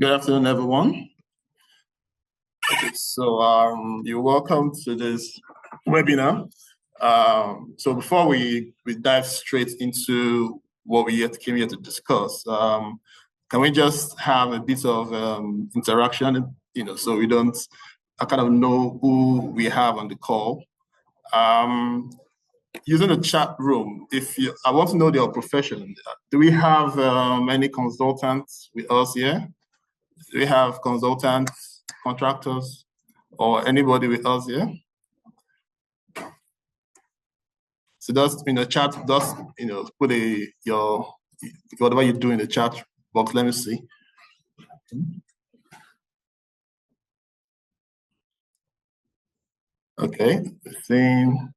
Good afternoon, everyone. You're welcome to this webinar. So before we dive straight into what we came here to discuss, can we just have a bit of interaction, so we don't, I kind of know who we have on the call. Using the chat room, I want to know their profession. Do we have any consultants with us here? Do we have consultants, contractors, or anybody with us here? So just in the chat, just put your whatever you do in the chat box. Let me see. Okay, same.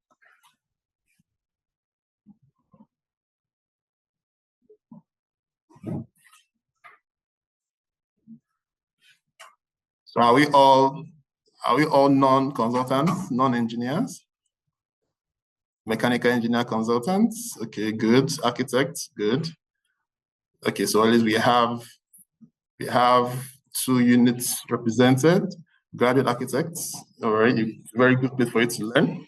So are we all non-consultants, non-engineers? Mechanical engineer consultants? Okay, good. Architects, good. Okay, so at least we have 2 units represented. Graduate architects, all right, very good place for you to learn.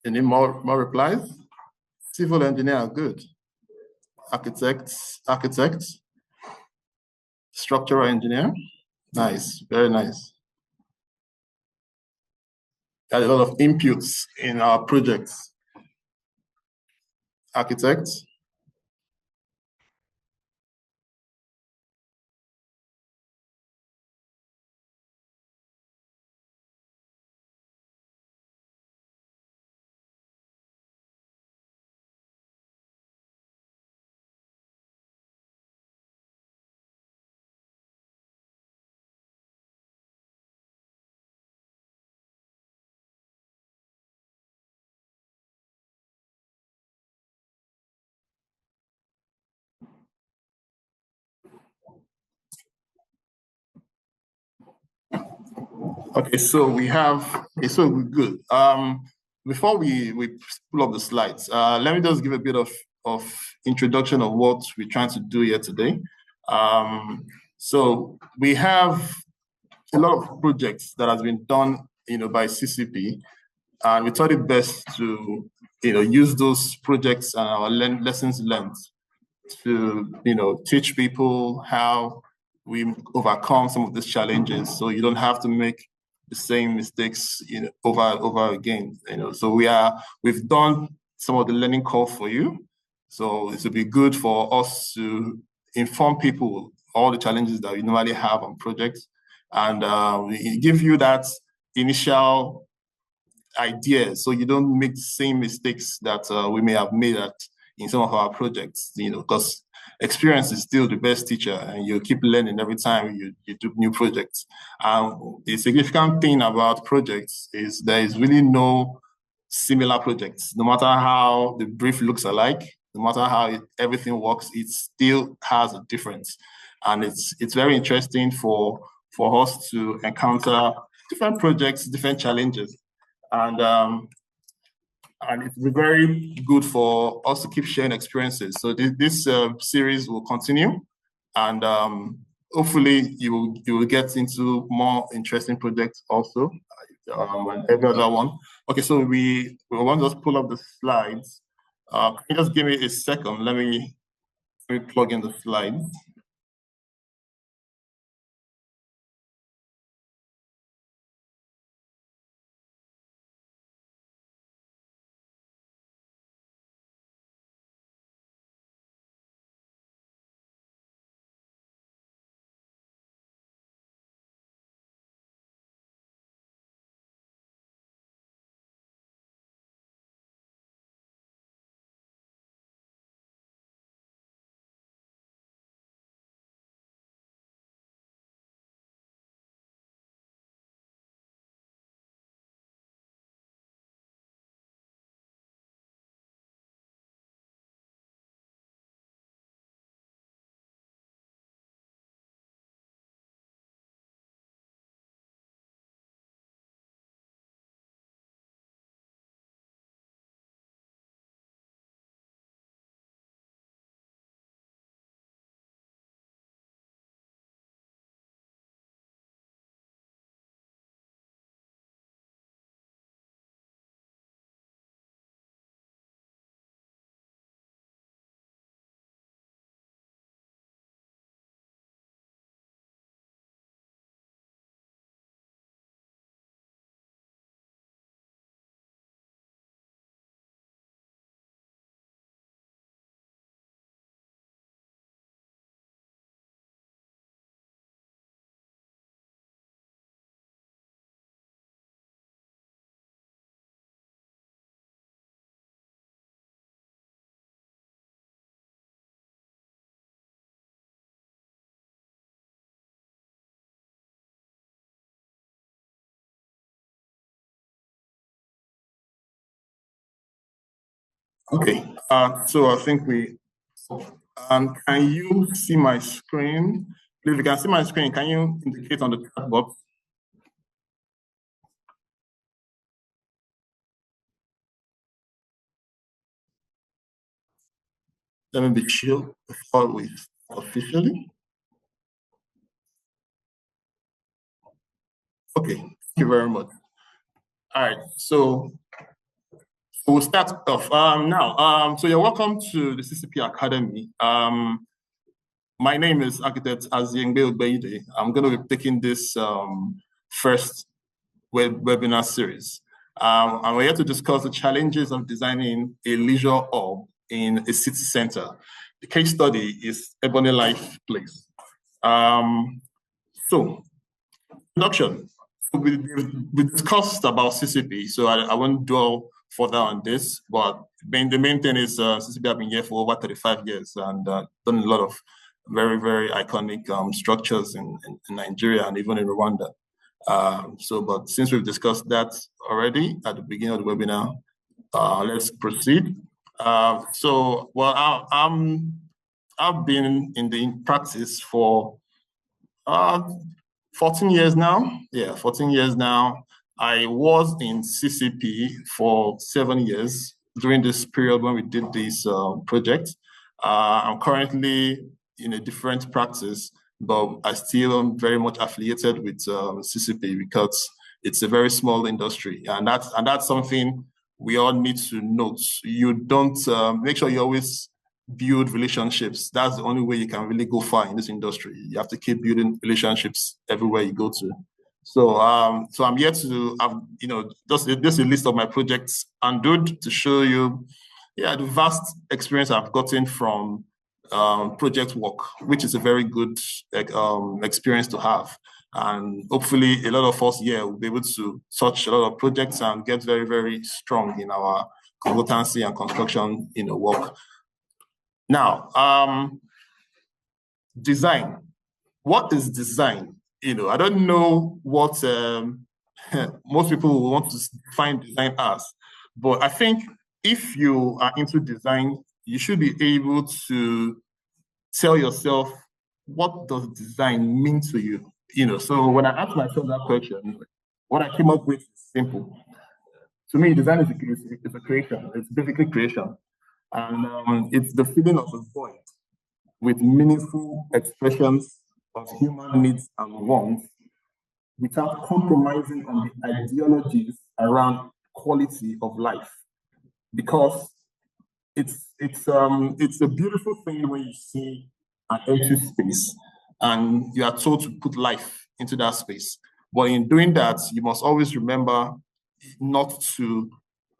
Any more replies? Civil engineer, good. Architects, structural engineer, nice, very nice. Got a lot of inputs in our projects. Architects. Okay, so we're good. Before we pull up the slides, let me just give a bit of introduction of what we're trying to do here today. So we have a lot of projects that has been done, by CCP, and we thought it best to, use those projects and our lessons learned to, teach people how we overcome some of these challenges, so you don't have to make the same mistakes, over and over again. So we've done some of the learning curve for you. So it would be good for us to inform people all the challenges that we normally have on projects, and we give you that initial idea, so you don't make the same mistakes that we may have made in some of our projects. Because experience is still the best teacher, and you keep learning every time you do new projects. The significant thing about projects is there is really no similar projects. No matter how the brief looks alike, no matter how everything works, it still has a difference. And it's very interesting for us to encounter different projects, different challenges. And it's very good for us to keep sharing experiences. So this series will continue, and hopefully you will get into more interesting projects also, and every other one. Okay, so we want to just pull up the slides. Can you just give me a second? Let me plug in the slides. Okay, so I think can you see my screen? If you can see my screen, can you indicate on the chat box? Let me be sure before we officially. Okay, thank you very much. All right, so we'll start off now. So you're welcome to the CCP Academy. My name is Architect Aziengbe Obeide. I'm going to be taking this first webinar series. And we're here to discuss the challenges of designing a leisure hub in a city center. The case study is Ebony Life Place. So, introduction. We discussed about CCP, so I won't dwell further on this, but the main thing is CCP have been here for over 35 years and done a lot of very, very iconic structures in Nigeria and even in Rwanda. But since we've discussed that already at the beginning of the webinar, let's proceed. I've been in practice for 14 years now. Yeah, 14 years now. I was in CCP for 7 years during this period when we did this project. I'm currently in a different practice, but I still am very much affiliated with CCP because it's a very small industry, and that's something we all need to note. You don't make sure you always build relationships. That's the only way you can really go far in this industry. You have to keep building relationships everywhere you go to. So I'm here to have, just a list of my projects and to show you, the vast experience I've gotten from project work, which is a very good experience to have. And hopefully a lot of us here will be able to touch a lot of projects and get very, very strong in our consultancy and construction, work. Now, design. What is design? I don't know what most people will want to define design as, but I think if you are into design, you should be able to tell yourself, what does design mean to you? So when I asked myself that question, what I came up with is simple. To me, design is a creation. It's basically creation. And it's the feeling of a void with meaningful expressions of human needs and wants without compromising on the ideologies around quality of life. Because it's a beautiful thing when you see an empty space and you are told to put life into that space. But in doing that, you must always remember not to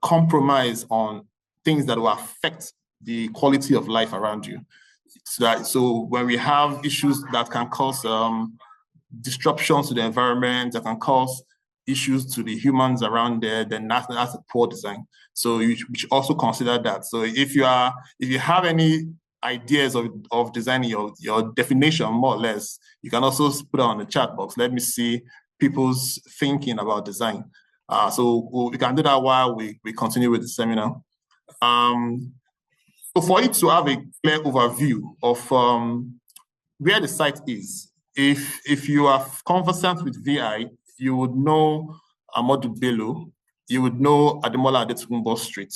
compromise on things that will affect the quality of life around you. So when we have issues that can cause disruptions to the environment, that can cause issues to the humans around there, then that's a poor design. So you should also consider that. So if you have any ideas of designing your definition, more or less, you can also put it on the chat box. Let me see people's thinking about design. So we can do that while we continue with the seminar. So for you to have a clear overview of where the site is, if you are conversant with VI, you would know Amadou Bello, you would know Ademola Adetukumbo Street.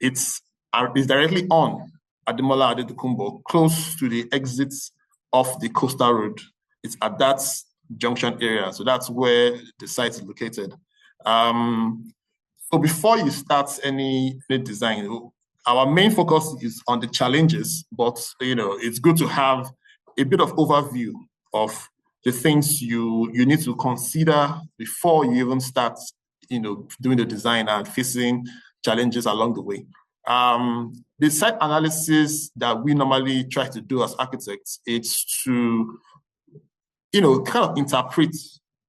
It's directly on Ademola Adetukumbo, close to the exits of the coastal road. It's at that junction area, so that's where the site is located. So before you start any design, our main focus is on the challenges, but it's good to have a bit of overview of the things you need to consider before you even start, doing the design and facing challenges along the way. The site analysis that we normally try to do as architects is to, kind of interpret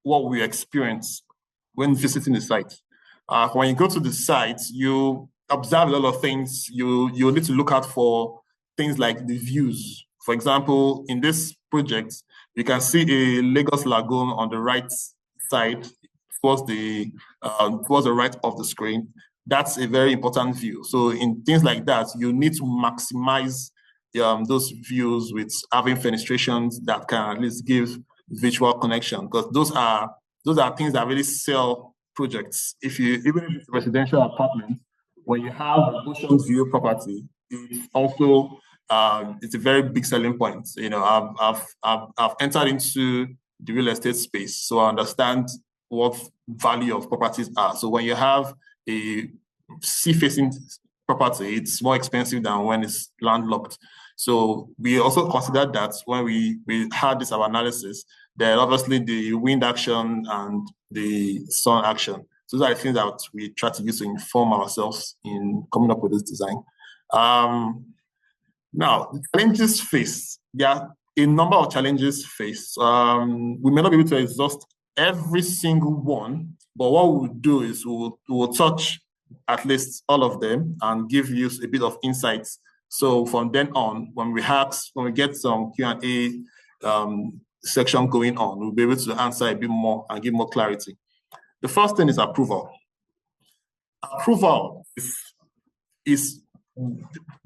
what we experience when visiting the site. When you go to the site, you observe a lot of things. You need to look out for things like the views. For example, in this project, you can see a Lagos Lagoon on the right side towards the right of the screen. That's a very important view. So in things like that, you need to maximize those views with having fenestrations that can at least give visual connection, because those are things that really sell projects. Even if it's a residential apartment, when you have an ocean view property, it's also it's a very big selling point. You know, I've entered into the real estate space, so I understand what value of properties are. So when you have a sea-facing property, it's more expensive than when it's landlocked. So we also considered that when we had this our analysis, that obviously the wind action and the sun action. So those are the things that we try to use to inform ourselves in coming up with this design. Now, the challenges faced. There are a number of challenges faced. We may not be able to exhaust every single one, but what we'll do is we'll touch at least all of them and give you a bit of insights. So from then on, when we get some Q&A section going on, we'll be able to answer a bit more and give more clarity. The first thing is approval. Approval is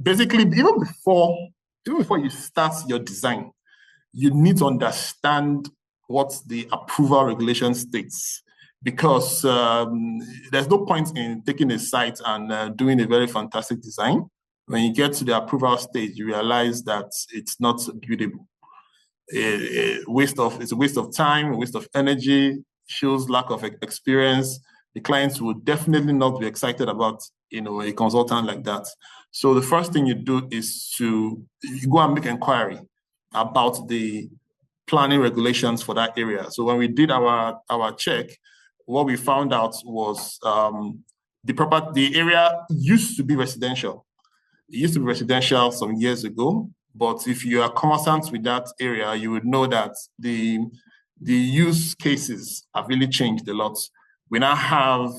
basically, even before you start your design, you need to understand what the approval regulation states, because there's no point in taking a site and doing a very fantastic design. When you get to the approval stage, you realize that it's not buildable. It's a waste of time, a waste of energy, shows lack of experience. The clients will definitely not be excited about, a consultant like that. So the first thing you do is you go and make inquiry about the planning regulations for that area. So when we did our check, what we found out was the area used to be residential. It used to be residential some years ago, but if you are conversant with that area, you would know that the use cases have really changed a lot. We now have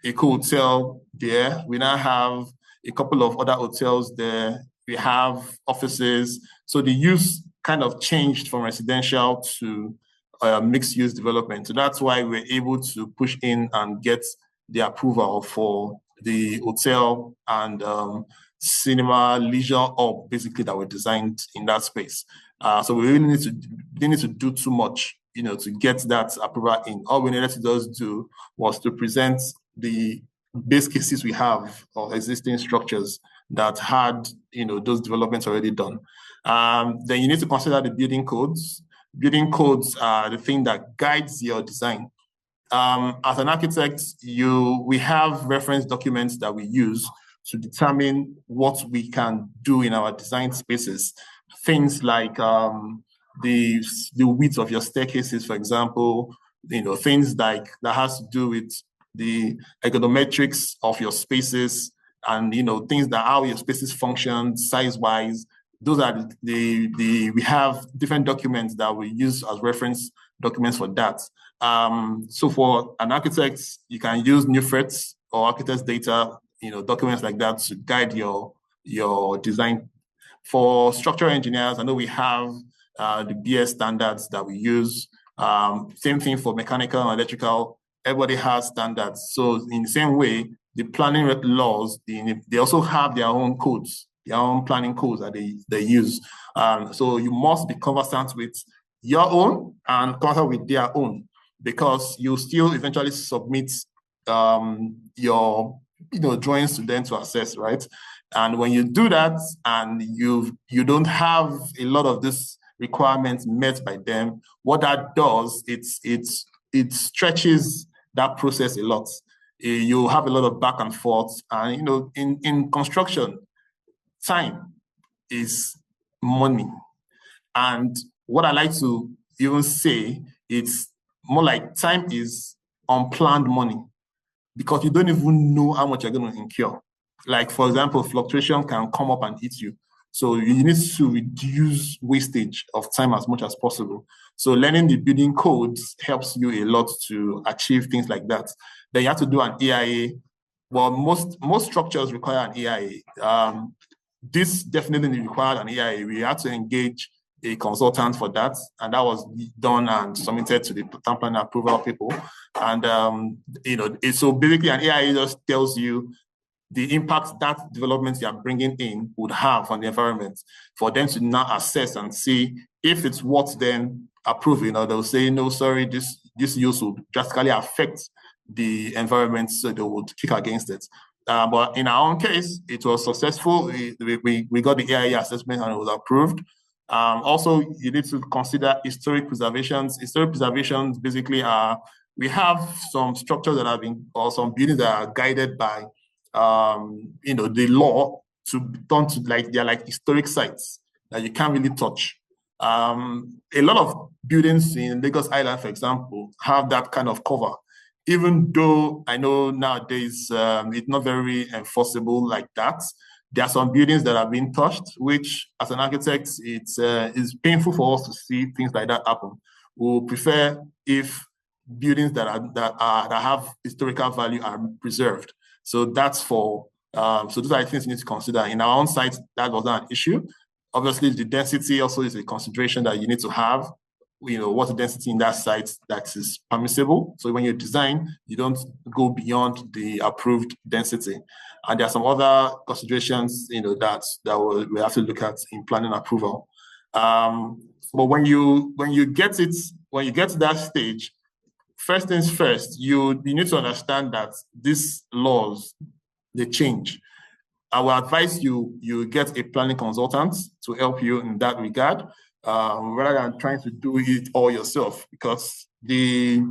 a hotel there. We now have a couple of other hotels there. We have offices. So the use kind of changed from residential to mixed-use development. So that's why we're able to push in and get the approval for the hotel and cinema, leisure hub, basically, that were designed in that space. So we really didn't need to do too much, to get that approval in. All we needed to just do was to present the base cases we have of existing structures that had, those developments already done. Then you need to consider the building codes. Building codes are the thing that guides your design. As an architect, we have reference documents that we use to determine what we can do in our design spaces. Things like the width of your staircases, for example, things like that has to do with the ergonometrics of your spaces, and things that how your spaces function size-wise. Those are we have different documents that we use as reference documents for that. So for an architect, you can use NUFETs or architect's data, documents like that to guide your design. For structural engineers, I know we have the BS standards that we use. Same thing for mechanical and electrical. Everybody has standards. So in the same way, the planning laws, they also have their own codes, their own planning codes that they use. So you must be conversant with your own and conversant with their own, because you still eventually submit your drawings to them to assess, right? And when you do that and you don't have a lot of this requirements met by them, what that does, it stretches that process a lot. You have a lot of back and forth, and in construction, time is money. And what I like to even say, it's more like time is unplanned money, because you don't even know how much you're going to incur. Like, for example, fluctuation can come up and hit you. So you need to reduce wastage of time as much as possible. So learning the building codes helps you a lot to achieve things like that. Then you have to do an EIA. Well, most structures require an EIA. This definitely required an EIA. We had to engage a consultant for that, and that was done and submitted to the town planning approval people. And so basically an AI just tells you the impact that development you are bringing in would have on the environment, for them to now assess and see if it's worth then approving, or they'll say, no, sorry, this use will drastically affect the environment, so they would kick against it. But in our own case, it was successful. We got the AIA assessment and it was approved. Also, you need to consider historic preservations. Historic preservations basically are, we have some structures that have been, or some buildings that are guided by the law to be done to, like, they're like historic sites that you can't really touch. A lot of buildings in Lagos Island, for example, have that kind of cover, even though I know nowadays it's not very enforceable like that. There are some buildings that have been touched, which as an architect, it's painful for us to see things like that happen. We'll prefer if buildings that have historical value are preserved. So that's so those are things you need to consider. In our own site, that was not an issue. Obviously, the density also is a consideration that you need to have. What's the density in that site that is permissible. So when you design, you don't go beyond the approved density. And there are some other considerations, that we have to look at in planning approval. But when you get to that stage, first things first, you need to understand that these laws, they change. I will advise you get a planning consultant to help you in that regard, rather than trying to do it all yourself, because the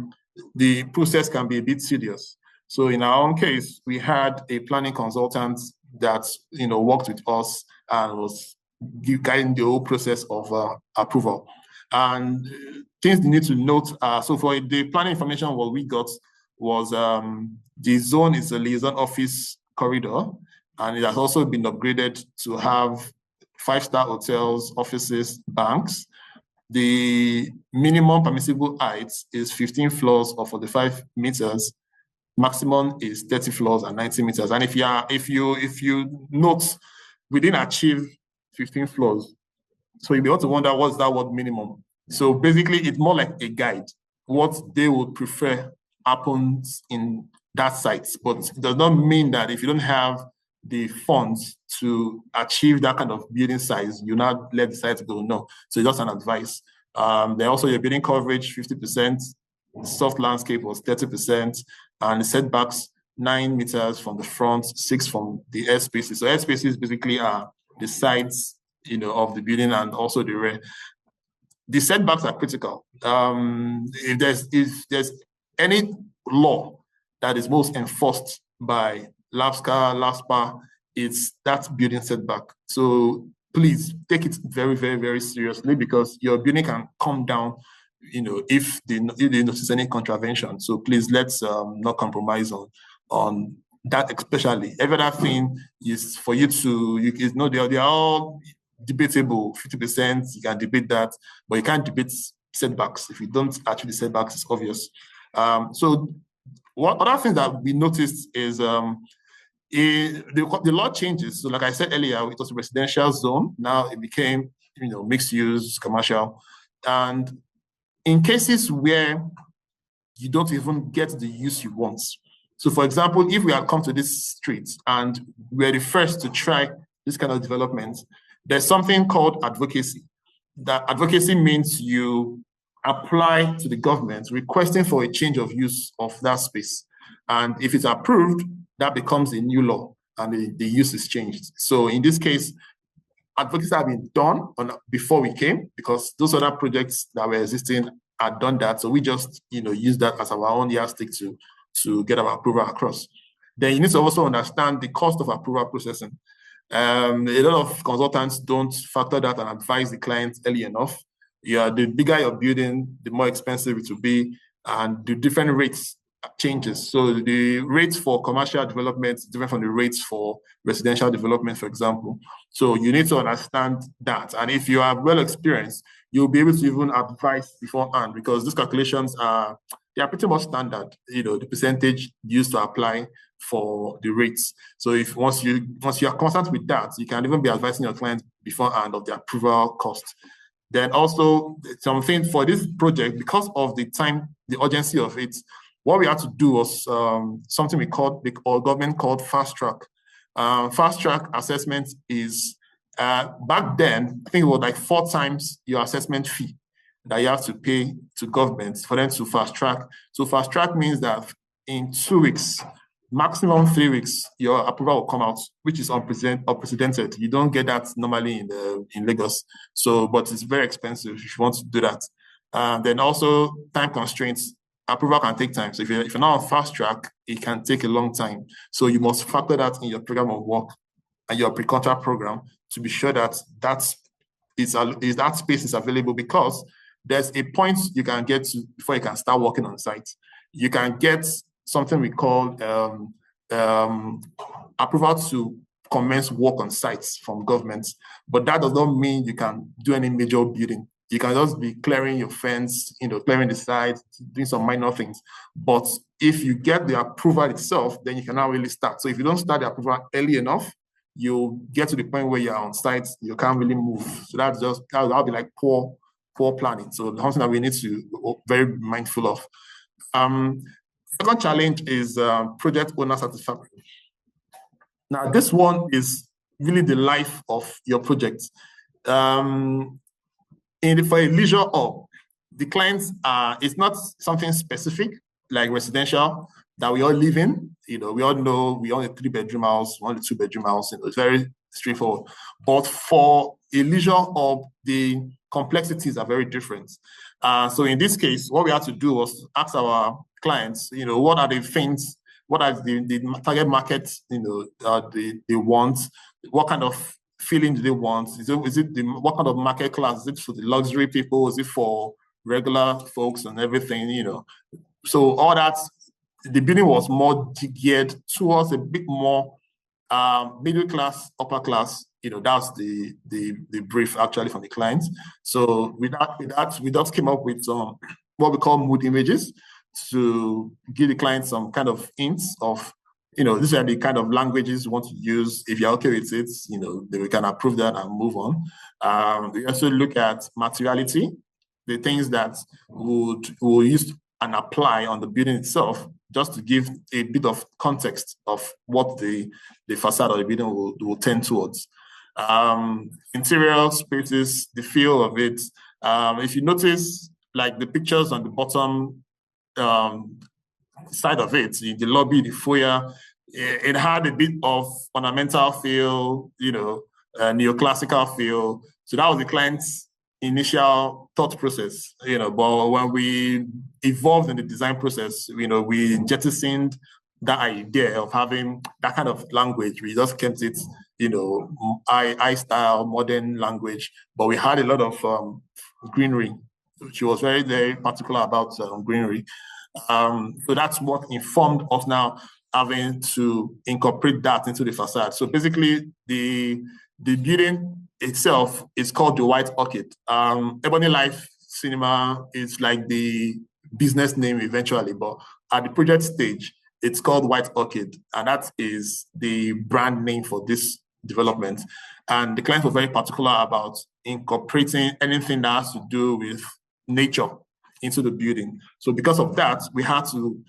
process can be a bit tedious. So in our own case, we had a planning consultant that worked with us and was guiding the whole process of approval. And things you need to note are, so for the planning information, what we got was the zone is a liaison office corridor, and it has also been upgraded to have 5-star hotels, offices, banks. The minimum permissible height is 15 floors or 45 meters. Maximum is 30 floors and 90 meters. And if you note, we didn't achieve 15 floors. So you'll be able to wonder, what's that word minimum? So basically, it's more like a guide. What they would prefer happens in that site. But it does not mean that if you don't have the funds to achieve that kind of building size, you not let the site go. No. So it's just an advice. Then also your building coverage, 50%, soft landscape was 30%, and the setbacks 9 meters from the front, 6 from the air spaces. So air spaces basically are the sides, of the building and also the rear. The setbacks are critical. If there's any law that is most enforced by LAFSCA, LAFSPA, it's that building setback. So please take it very, very, very seriously, because your building can come down, if they notice any contravention. So please, let's not compromise on that, especially. Every other thing is for you to, they're all debatable. 50%, you can debate that, but you can't debate setbacks. If you don't actually setbacks, it's obvious. So what other things that we noticed is the law changes. So like I said earlier, it was a residential zone. Now it became, mixed use, commercial. And in cases where you don't even get the use you want. So for example, if we had come to this street and we're the first to try this kind of development, there's something called advocacy. That advocacy means you apply to the government requesting for a change of use of that space. And if it's approved, that becomes a new law and the use is changed. So in this case, advocacy have been done before we came, because those other projects that were existing had done that. So we just use that as our own yardstick to get our approval across. Then you need to also understand the cost of approval processing. A lot of consultants don't factor that and advise the client early enough. The bigger your building, the more expensive it will be, and the different rates changes. So the rates for commercial development is different from the rates for residential development, for example. So you need to understand that. And if you are well experienced, you'll be able to even advise beforehand, because these calculations they are pretty much standard, the percentage used to apply for the rates. So if once you are constant with that, you can even be advising your client beforehand of the approval cost. Then also something for this project, because of the time, the urgency of it, what we had to do was something our government called fast track. Fast track assessment is, back then, I think it was like 4 times your assessment fee that you have to pay to government for them to fast track. So fast track means that in 2 weeks, maximum 3 weeks, your approval will come out, which is unprecedented. You don't get that normally in Lagos. So, but it's very expensive if you want to do that. Then also time constraints. Approval can take time. So if you're not on fast track, it can take a long time. So you must factor that in your program of work and your pre-contract program to be sure that that space is available, because there's a point you can get to before you can start working on site. You can get something we call approval to commence work on sites from governments, but that does not mean you can do any major building. You can just be clearing your fence, clearing the site, doing some minor things. But if you get the approval itself, then you can now really start. So if you don't start the approval early enough, you'll get to the point where you're on site, you can't really move. So that'll be like poor planning. So something that we need to be very mindful of. Second challenge is project owner satisfaction. Now, this one is really the life of your project. For a leisure hub, the clients it's not something specific like residential that we all live in. We all know we own a 3-bedroom house, we own a 2-bedroom house. It's very straightforward. But for a leisure hub, the complexities are very different. So in this case, what we had to do was ask our clients, what are the things, what are the target market, they want, what kind of feeling do they want? What kind of market class? Is it for the luxury people? Is it for regular folks and everything? So all that, the building was more geared towards a bit more middle class, upper class. That's the brief actually from the clients. So with that, we just came up with what we call mood images to give the client some kind of hints of, these are the kind of languages we want to use. If you're okay with it, then we can approve that and move on. We also look at materiality, the things that we'll use and apply on the building itself, just to give a bit of context of what the facade of the building will tend towards. Interior spaces, the feel of it. If you notice, like the pictures on the bottom side of it, the lobby, the foyer, it had a bit of ornamental feel, neoclassical feel. So that was the client's initial thought process, but when we evolved in the design process, we jettisoned that idea of having that kind of language. We just kept it, high style, modern language, but we had a lot of greenery. She was very, very particular about greenery. So that's what informed us now having to incorporate that into the facade. So basically, the building itself is called the White Orchid. Ebony Life Cinema is like the business name eventually, but at the project stage, it's called White Orchid, and that is the brand name for this development. And the clients were very particular about incorporating anything that has to do with nature into the building. So because of that, we had to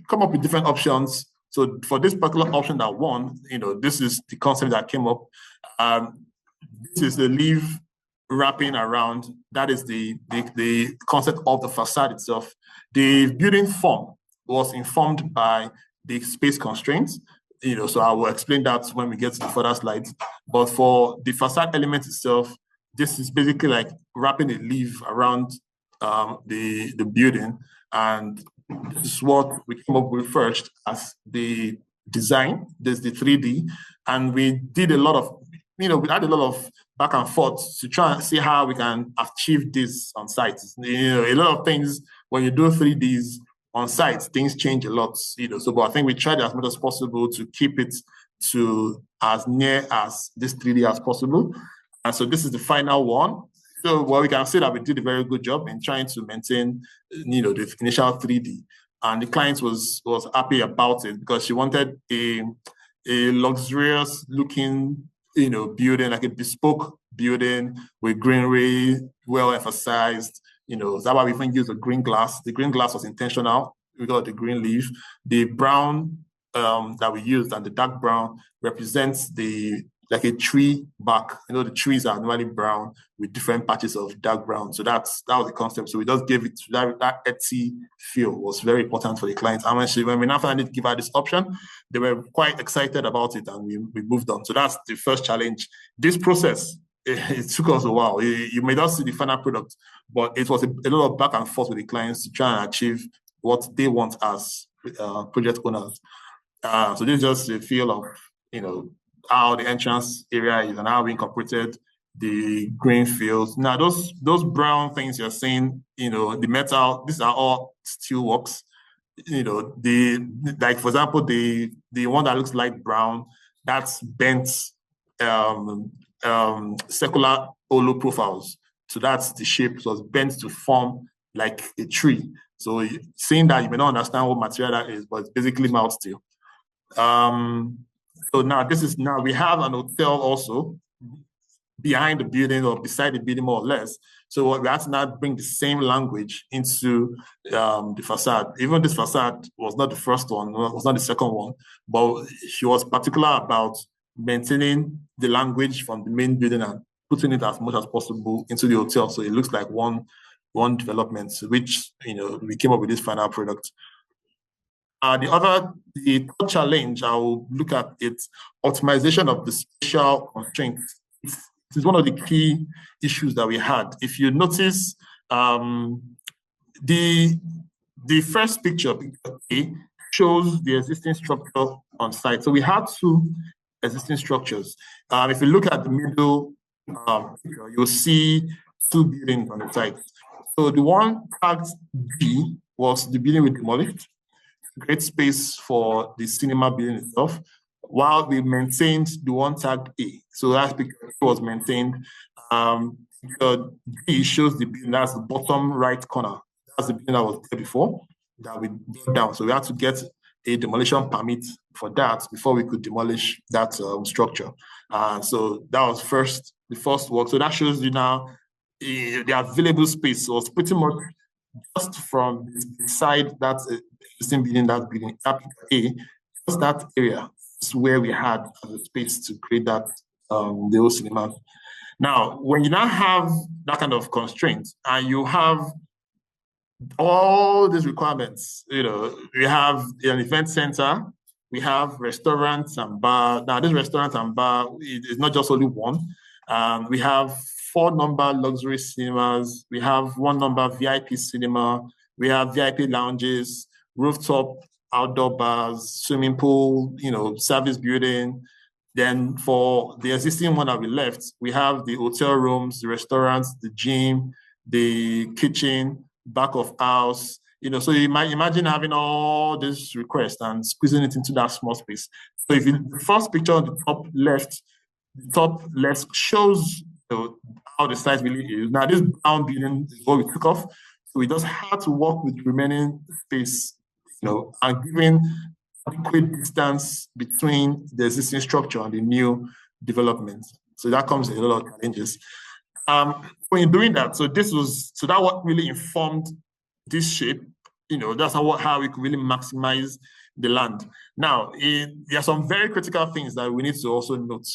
come up with different options. So for this particular option that won, this is the concept that came up. This is the leaf wrapping around. That is the concept of the facade itself. The building form was informed by the space constraints. So I will explain that when we get to the further slides. But for the facade element itself, this is basically like wrapping a leaf around the building, and this is what we came up with first as the design. There's the 3D, and we did a lot of, we had a lot of back and forth to try and see how we can achieve this on site. A lot of things when you do 3Ds on site, things change a lot. So, but I think we tried as much as possible to keep it to as near as this 3D as possible. And so this is the final one. So, well, we can say that we did a very good job in trying to maintain, the initial 3D. And the client was happy about it because she wanted a luxurious looking, building, like a bespoke building with greenery, well emphasized. That's why we even use the green glass. The green glass was intentional. We got the green leaf. The brown that we used and the dark brown represents like a tree bark. The trees are normally brown with different patches of dark brown. So that was the concept. So we just gave it that earthy feel was very important for the clients. And when we now finally give her this option, they were quite excited about it, and we moved on. So that's the first challenge. This process, it took us a while. You may not see the final product, but it was a lot of back and forth with the clients to try and achieve what they want as project owners. So this is just a feel of how the entrance area is and how we incorporated the green fields. Now those brown things you're seeing, the metal, these are all steel works. Like for example, the one that looks like brown, that's bent circular holo profiles. So that's the shape. It was bent to form like a tree. So seeing that, you may not understand what material that is, but it's basically mild steel. So now we have an hotel also behind the building or beside the building, more or less. So we have to now bring the same language into the facade. Even this facade was not the first one, was not the second one, but she was particular about maintaining the language from the main building and putting it as much as possible into the hotel. So it looks like one development, which we came up with this final product. The third challenge I will look at is optimization of the spatial constraints. It is one of the key issues that we had. If you notice, the first picture A shows the existing structure on site. So we had two existing structures. If you look at the middle picture, you'll see two buildings on the site. So the one tagged B was the building we demolished. Great space for the cinema building itself, while we maintained the one tagged A. So that picture was maintained. B shows the building, that's the bottom right corner. That's the building that was there before, that we brought down. So we had to get a demolition permit for that before we could demolish that structure. So that was the first work. So that shows you now the available space was pretty much just from beside that existing building, that building A, just that area is where we had the space to create that the whole cinema. Now, when you now have that kind of constraint and you have all these requirements, we have an event center, we have restaurants and bar. Now, this restaurant and bar is not just only one. We have 4 number luxury cinemas. We have 1 number VIP cinema. We have VIP lounges, rooftop outdoor bars, swimming pool, service building. Then for the existing one that we left, we have the hotel rooms, the restaurants, the gym, the kitchen, back of house. So you might imagine having all these requests and squeezing it into that small space. So if the first picture on the top left shows how the size really is. Now this brown building is what we took off. So we just had to work with the remaining space, and giving adequate distance between the existing structure and the new development. So that comes with a lot of challenges. When you're doing that, so that what really informed this shape. That's how we could really maximize the land. Now, there are some very critical things that we need to also note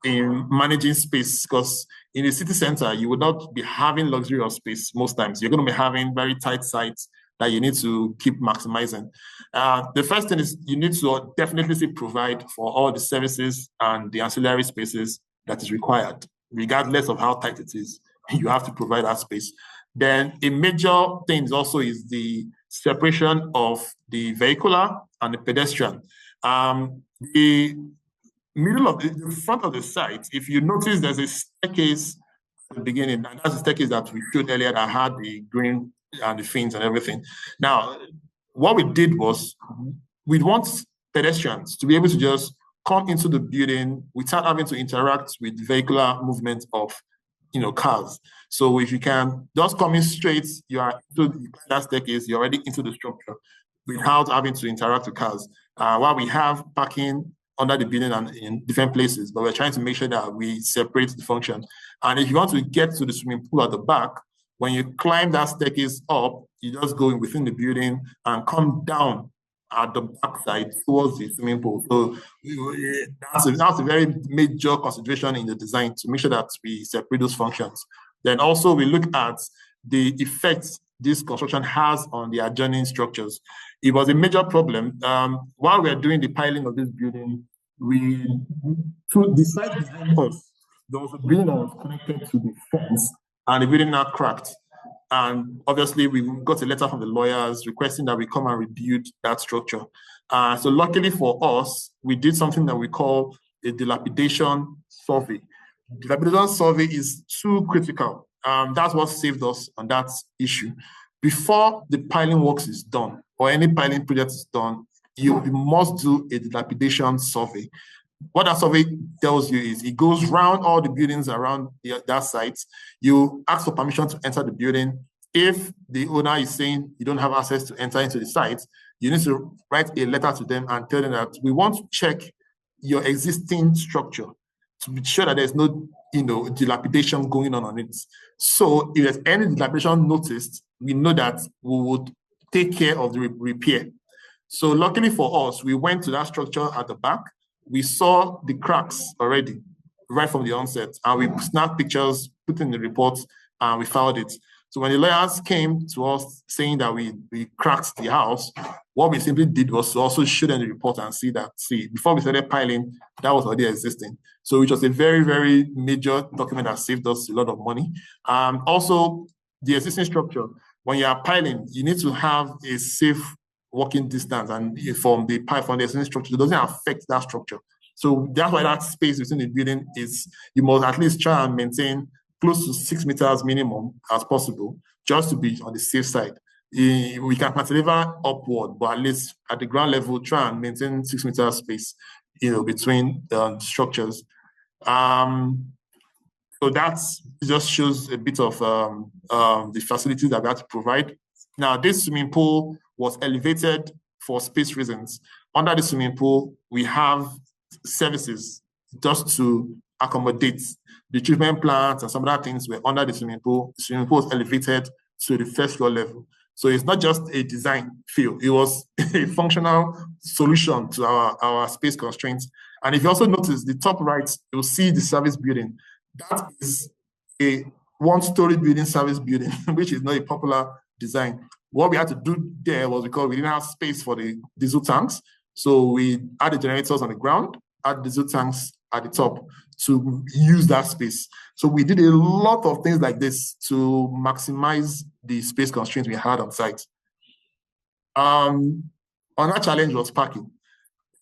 in managing space, because in the city center, you would not be having luxury of space most times. You're going to be having very tight sites that you need to keep maximizing. The first thing is you need to definitely provide for all the services and the ancillary spaces that is required, regardless of how tight it is. You have to provide that space. Then a major thing also is the separation of the vehicular and the pedestrian. The middle of the front of the site, if you notice, there's a staircase at the beginning, and that's the staircase that we showed earlier that had the green and the fins and everything. Now, what we did was we want pedestrians to be able to just come into the building without having to interact with vehicular movement of cars. So if you can just come in straight, you are into that staircase, you're already into the structure without having to interact with cars. While we have parking under the building and in different places, but we're trying to make sure that we separate the function. And if you want to get to the swimming pool at the back, when you climb that staircase up, you just go in within the building and come down at the back side towards the swimming pool. So that's a very major consideration in the design to make sure that we separate those functions. Then also we look at the effects this construction has on the adjoining structures. It was a major problem. While we are doing the piling of this building, to the side behind us, there was a building that was connected to the fence, and the building now cracked. And obviously, we got a letter from the lawyers requesting that we come and rebuild that structure. So luckily for us, we did something that we call a dilapidation survey. Dilapidation survey is too critical. That's what saved us on that issue. Before the piling works is done, or any piling project is done, you must do a dilapidation survey. What that survey tells you is it goes around all the buildings around that site. You ask for permission to enter the building. If the owner is saying you don't have access to enter into the site, you need to write a letter to them and tell them that we want to check your existing structure to be sure that there's no dilapidation going on it. So if there's any dilapidation noticed, we know that we would take care of the repair. So luckily for us, we went to that structure at the back. We saw the cracks already right from the onset, and we snapped pictures, put in the report, and we filed it. So when the lawyers came to us saying that we cracked the house, what we simply did was to also show them the report and see, before we started piling, that was already existing. So it was a very, very major document that saved us a lot of money. Also, the existing structure, when you are piling, you need to have a safe working distance and from the existing structure. It doesn't affect that structure. So that's why that space within the building is, you must at least try and maintain close to 6 meters minimum as possible, just to be on the safe side. We can cantilever upward, but at least at the ground level, try and maintain 6 meters space, between the structures. So that just shows a bit of the facilities that we have to provide. Now, this swimming pool was elevated for space reasons. Under the swimming pool, we have services just to accommodate the treatment plants and some other things were under the swimming pool. The swimming pool was elevated to the first floor level. So it's not just a design feel, it was a functional solution to our space constraints. And if you also notice the top right, you'll see the service building. That is a one-story building, service building, which is not a popular design. What we had to do there was because we didn't have space for the diesel tanks. So we had the generators on the ground, had diesel tanks at the top to use that space. So we did a lot of things like this to maximize the space constraints we had on site. Another challenge was parking.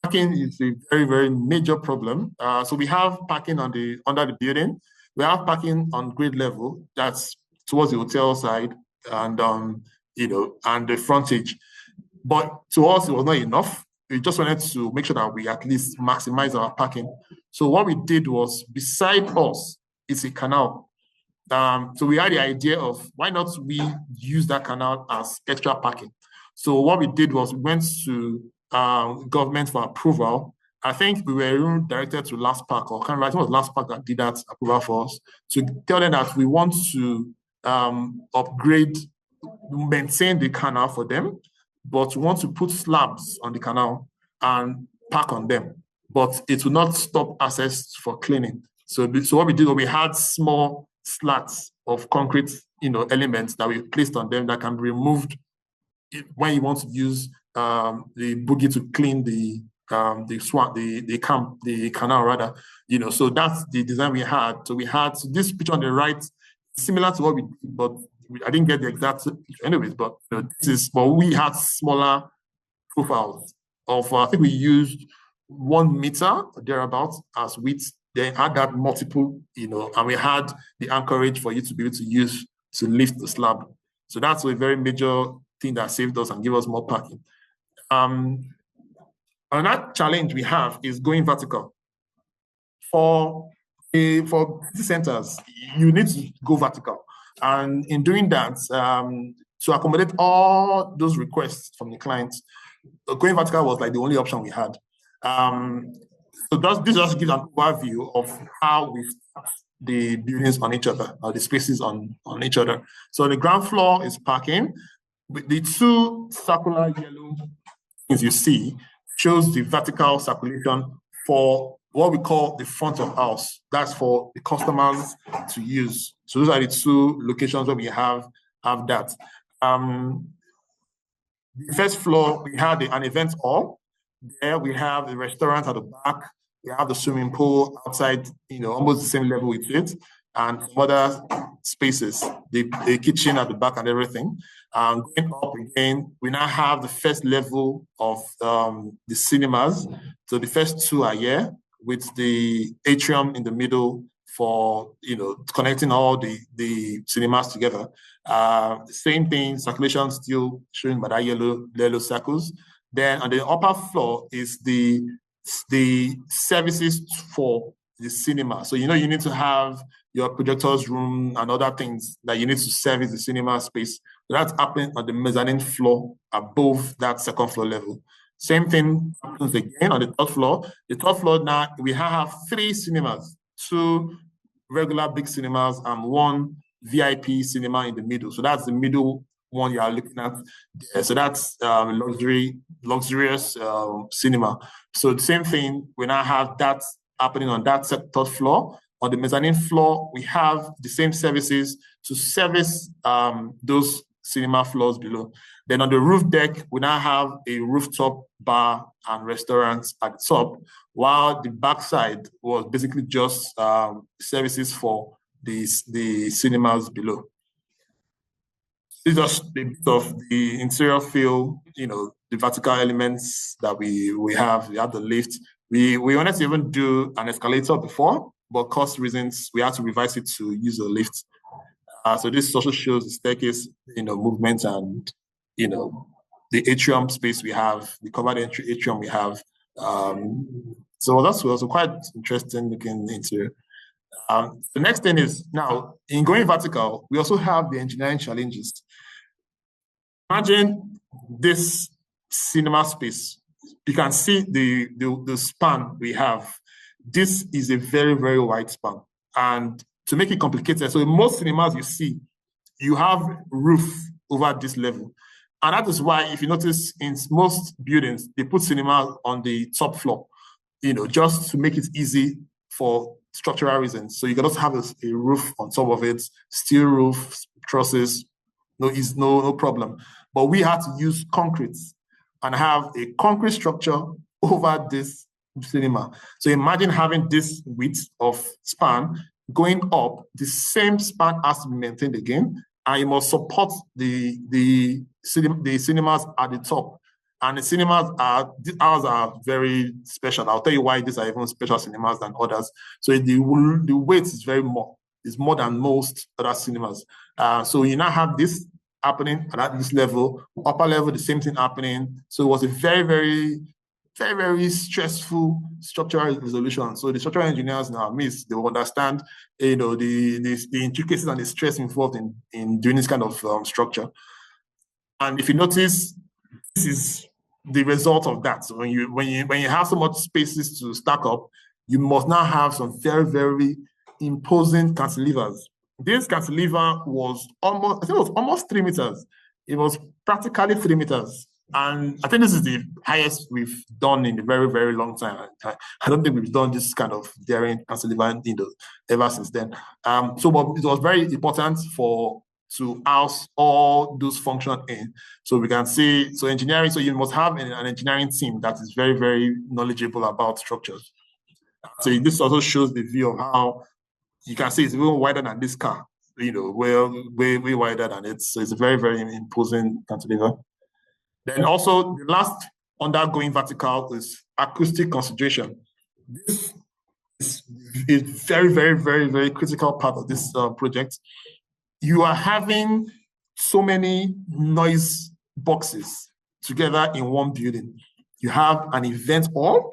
Parking is a very, very major problem. So we have parking under the building. We have parking on grade level, that's towards the hotel side and and the frontage. But to us, it was not enough. We just wanted to make sure that we at least maximize our parking. So what we did was, beside us, it's a canal. So we had the idea of why not we use that canal as extra parking. So what we did was we went to government for approval. I think we were directed to Last Park, or kind of, I think it was Last Park that did that approval for us, to tell them that we want to upgrade, maintain the canal for them, but we want to put slabs on the canal and park on them. But it will not stop access for cleaning. So what we did was we had small slats of concrete, elements that we placed on them that can be removed when you want to use the boogie to clean the canal rather. So that's the design we had. So we had this picture on the right, similar to what we did, but I didn't get the exact picture anyways. But we had smaller profiles of I think we used 1 meter or thereabouts as width. They had that multiple, and we had the anchorage for you to be able to use to lift the slab. So that's a very major thing that saved us and gave us more parking. Another challenge we have is going vertical. For city centers, you need to go vertical. And in doing that, to accommodate all those requests from the clients, going vertical was like the only option we had. So this just gives an overview of how we stack the buildings on each other, or the spaces on each other. So the ground floor is parking. With the two circular yellow things you see shows the vertical circulation for what we call the front of house. That's for the customers to use. So those are the two locations where we have that. The first floor, we have an event hall. There we have the restaurant at the back. We have the swimming pool outside, almost the same level with it, and some other spaces, the kitchen at the back and everything. Going up again, we now have the first level of the cinemas. So the first two are here with the atrium in the middle for connecting all the cinemas together. Same thing, circulation still showing by that yellow circles. Then on the upper floor is the services for the cinema. So you need to have your projectors room and other things that you need to service the cinema space. So that's happening on the mezzanine floor above that second floor level. Same thing happens again on the third floor. The third floor now, we have 3 cinemas, 2 regular big cinemas and 1 VIP cinema in the middle. So that's the middle one you are looking at. So that's luxurious cinema. So the same thing, we now have that happening on that third floor. On the mezzanine floor, we have the same services to service those cinema floors below. Then on the roof deck, we now have a rooftop bar and restaurants at the top, while the backside was basically just services for the cinemas below. This is just a bit of the interior feel, the vertical elements that we have. We have the lift. We wanted to even do an escalator before, but cost reasons, we had to revise it to use a lift. So this also shows the staircase, movement and, the atrium space we have, the covered atrium we have. So that's also quite interesting looking into. The next thing is, now, in going vertical, we also have the engineering challenges. Imagine this cinema space. You can see the span we have. This is a very, very wide span. And to make it complicated, so in most cinemas you see, you have roof over this level. And that is why, if you notice, in most buildings, they put cinema on the top floor, just to make it easy for structural reasons. So you can also have a roof on top of it, steel roof, trusses, no problem. But we had to use concrete and have a concrete structure over this cinema. So imagine having this width of span going up, the same span has to be maintained again, and you must support the cinemas at the top. And the cinemas ours are very special. I'll tell you why these are even special cinemas than others. So the weight is it's more than most other cinemas. So you now have this happening at this level, upper level, the same thing happening. So it was a very, very, very, very stressful structural resolution. So the structural engineers in our midst, they will understand, the intricacies and the stress involved in doing this kind of structure. And if you notice, this is the result of that. So when you have so much spaces to stack up, you must now have some very, very imposing cantilevers. This cantilever was almost 3 meters. It was practically 3 meters. And I think this is the highest we've done in a very, very long time. I don't think we've done this kind of daring cantilever ever since then. So it was very important to house all those functions in. So we can see, so engineering, so you must have an engineering team that is very, very knowledgeable about structures. So this also shows the view of how you can see it's even wider than this car, way wider than it. So it's a very, very imposing cantilever. Then also the last undergoing vertical is acoustic consideration. This is a very, very, very, very critical part of this project. You are having so many noise boxes together in one building. You have an event hall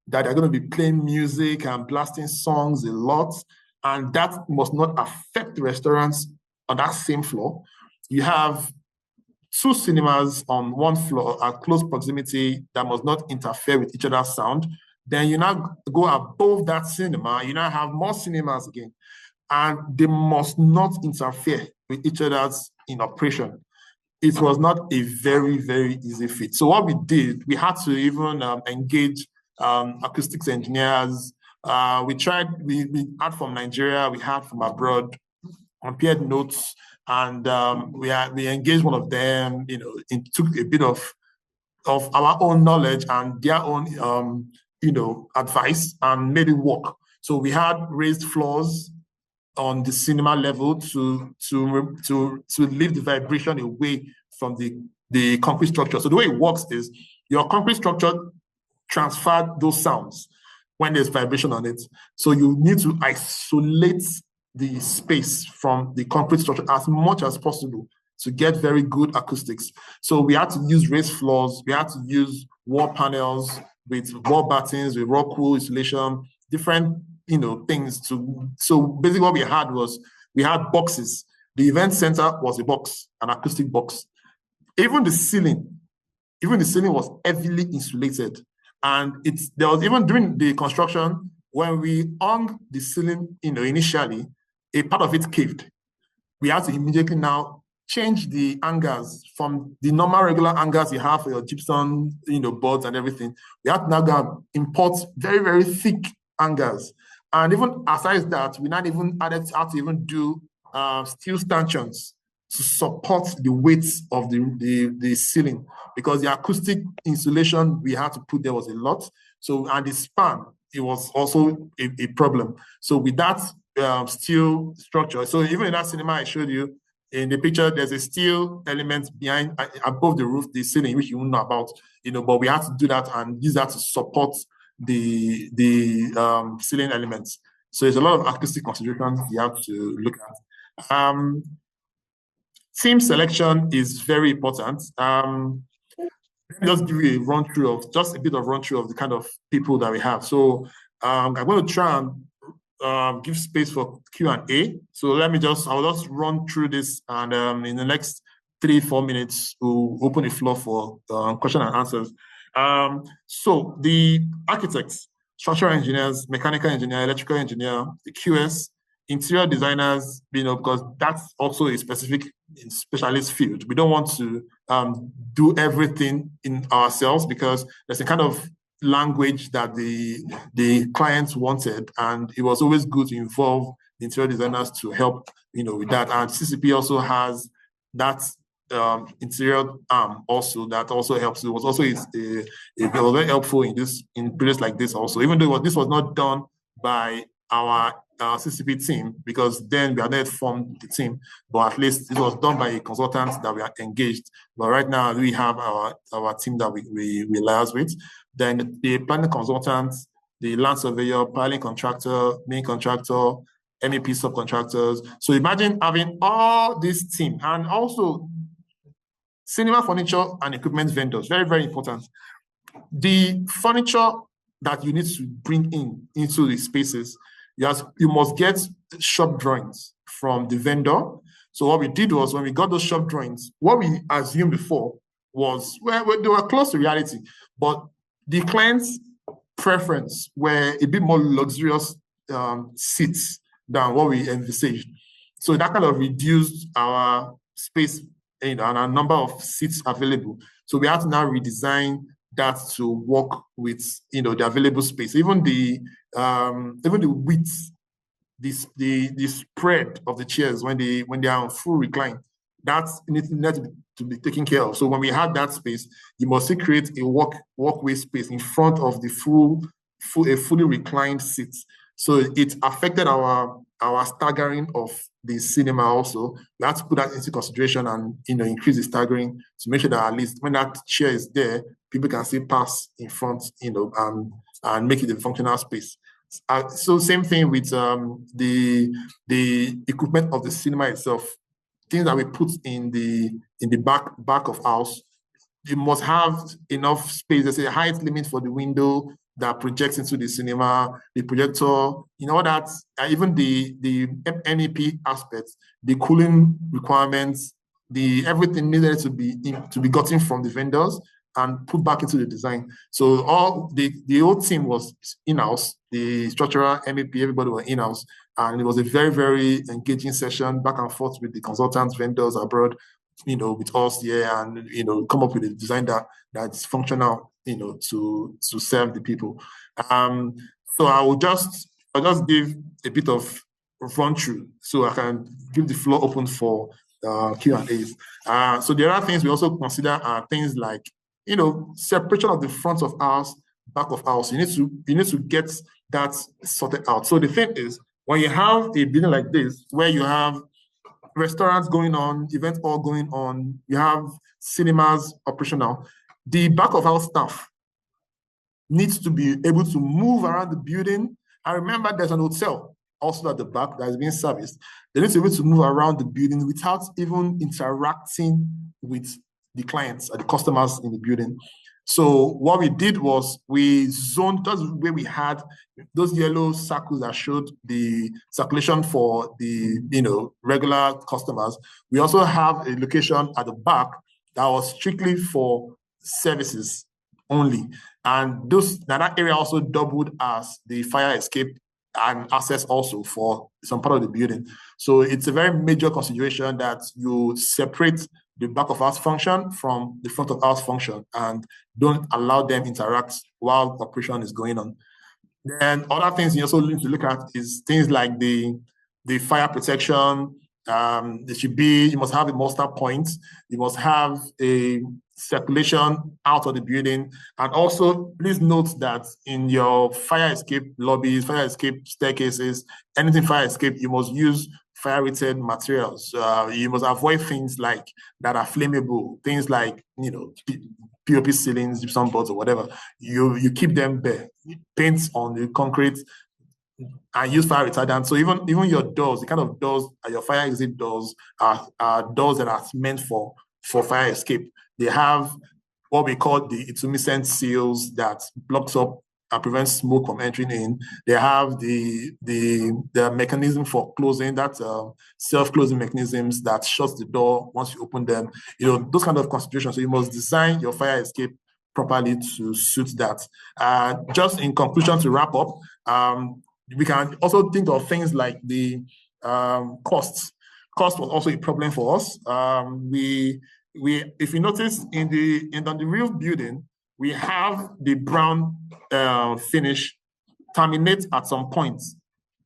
that are going to be playing music and blasting songs a lot, and that must not affect the restaurants on that same floor. You have 2 cinemas on one floor at close proximity that must not interfere with each other's sound. Then you now go above that cinema, you now have more cinemas again. And they must not interfere with each other's in operation. It was not a very, very easy feat. So what we did, we had to even engage acoustics engineers. We had from Nigeria, we had from abroad, compared notes, and we engaged one of them. It took a bit of our own knowledge and their own advice and made it work. So we had raised floors on the cinema level to leave the vibration away from the concrete structure. So the way it works is your concrete structure transferred those sounds when there's vibration on it. So you need to isolate the space from the concrete structure as much as possible to get very good acoustics. So we had to use raised floors, we had to use wall panels with wall battens, with rock wool insulation, different things to. So basically what we had was, we had boxes. The event center was a box, an acoustic box. Even the ceiling was heavily insulated. And there was, even during the construction, when we hung the ceiling, initially, a part of it caved. We had to immediately now change the hangers from the normal regular hangers you have for your gypsum, boards and everything. We had to now go and import very, very thick hangers. And even aside that, we not even added how to even do steel stanchions to support the weight of the ceiling, because the acoustic insulation we had to put there was a lot. So, and the span, it was also a problem. So with that steel structure, so even in that cinema I showed you, in the picture, there's a steel element behind, above the roof, the ceiling, which you won't know about, but we had to do that and use that to support the ceiling elements. So there's a lot of acoustic considerations you have to look at. Team selection is very important. Let me just give you a run through of the kind of people that we have. So I'm going to try and give space for Q&A. So I'll just run through this, and in the next 3-4 minutes, we'll open the floor for question and answers. So the architects, structural engineers, mechanical engineer, electrical engineer, the QS, interior designers, because that's also a specific specialist field. We don't want to do everything in ourselves, because there's a kind of language that the clients wanted, and it was always good to involve the interior designers to help with that. And CCP also has that interior arm also that also helps. It was also very helpful in periods like this also, even though this was not done by our CCP team, because then we had not formed the team, but at least it was done by a consultant that we are engaged. But right now we have our team that we liaise with. Then the planning consultant, the land surveyor, piling contractor, main contractor, MEP subcontractors. So imagine having all this team, and also cinema furniture and equipment vendors, very, very important. The furniture that you need to bring into the spaces, you must get shop drawings from the vendor. So what we did was, when we got those shop drawings, what we assumed before was, well, they were close to reality, but the client's preference were a bit more luxurious seats than what we envisaged. So that kind of reduced our space and our number of seats available. So we had to now redesign that to work with the available space. Even the width, the spread of the chairs when they are on full recline, that's needs to be taken care of. So when we have that space, you must create a walkway space in front of the fully reclined seats. So it affected our staggering of the cinema also. We had to put that into consideration and increase the staggering to make sure that at least when that chair is there, people can see pass in front, and make it a functional space. So same thing with the equipment of the cinema itself. Things that we put in the back of house, you must have enough space. There's a height limit for the window that projects into the cinema, the projector, that, even the MEP aspects, the cooling requirements, everything needed to be gotten from the vendors. and put back into the design. So all the whole team was in-house. The structural MEP, everybody was in-house. And it was a very, very engaging session, back and forth with the consultants, vendors abroad, with us here, and, come up with a design that's functional, to serve the people. So I'll just give a bit of run through so I can give the floor open for Q&As. So the other things we also consider are things like, separation of the front of house, back of house. You need to get that sorted out. So the thing is, when you have a building like this, where you have restaurants going on, events all going on, you have cinemas operational, the back of house staff needs to be able to move around the building. I remember there's an hotel also at the back that is being serviced. They need to be able to move around the building without even interacting with the clients or the customers in the building. So what we did was we zoned, that's where we had those yellow circles that showed the circulation for the regular customers. We also have a location at the back that was strictly for services only. And that area also doubled as the fire escape and access also for some part of the building. So it's a very major consideration that you separate the back of house function from the front of house function and don't allow them interact while operation is going on. Then other things you also need to look at is things like the fire protection. You must have a muster point. You must have a circulation out of the building. And also, please note that in your fire escape lobbies, fire escape staircases, anything fire escape, you must use fire-rated materials. You must avoid things like that are flammable, things like POP ceilings, gypsum boards, or whatever. You keep them bare. Paint on the concrete and use fire retardant. So even your doors, the kind of doors, your fire exit doors are doors that are meant for fire escape. They have what we call the intumescent seals that blocks up and prevents smoke from entering in. They have the mechanism for closing, that self-closing mechanisms that shuts the door once you open them. Those kind of considerations. So you must design your fire escape properly to suit that. Just in conclusion, to wrap up, we can also think of things like the costs. Cost was also a problem for us. If you notice on the real building, we have the brown finish terminate at some point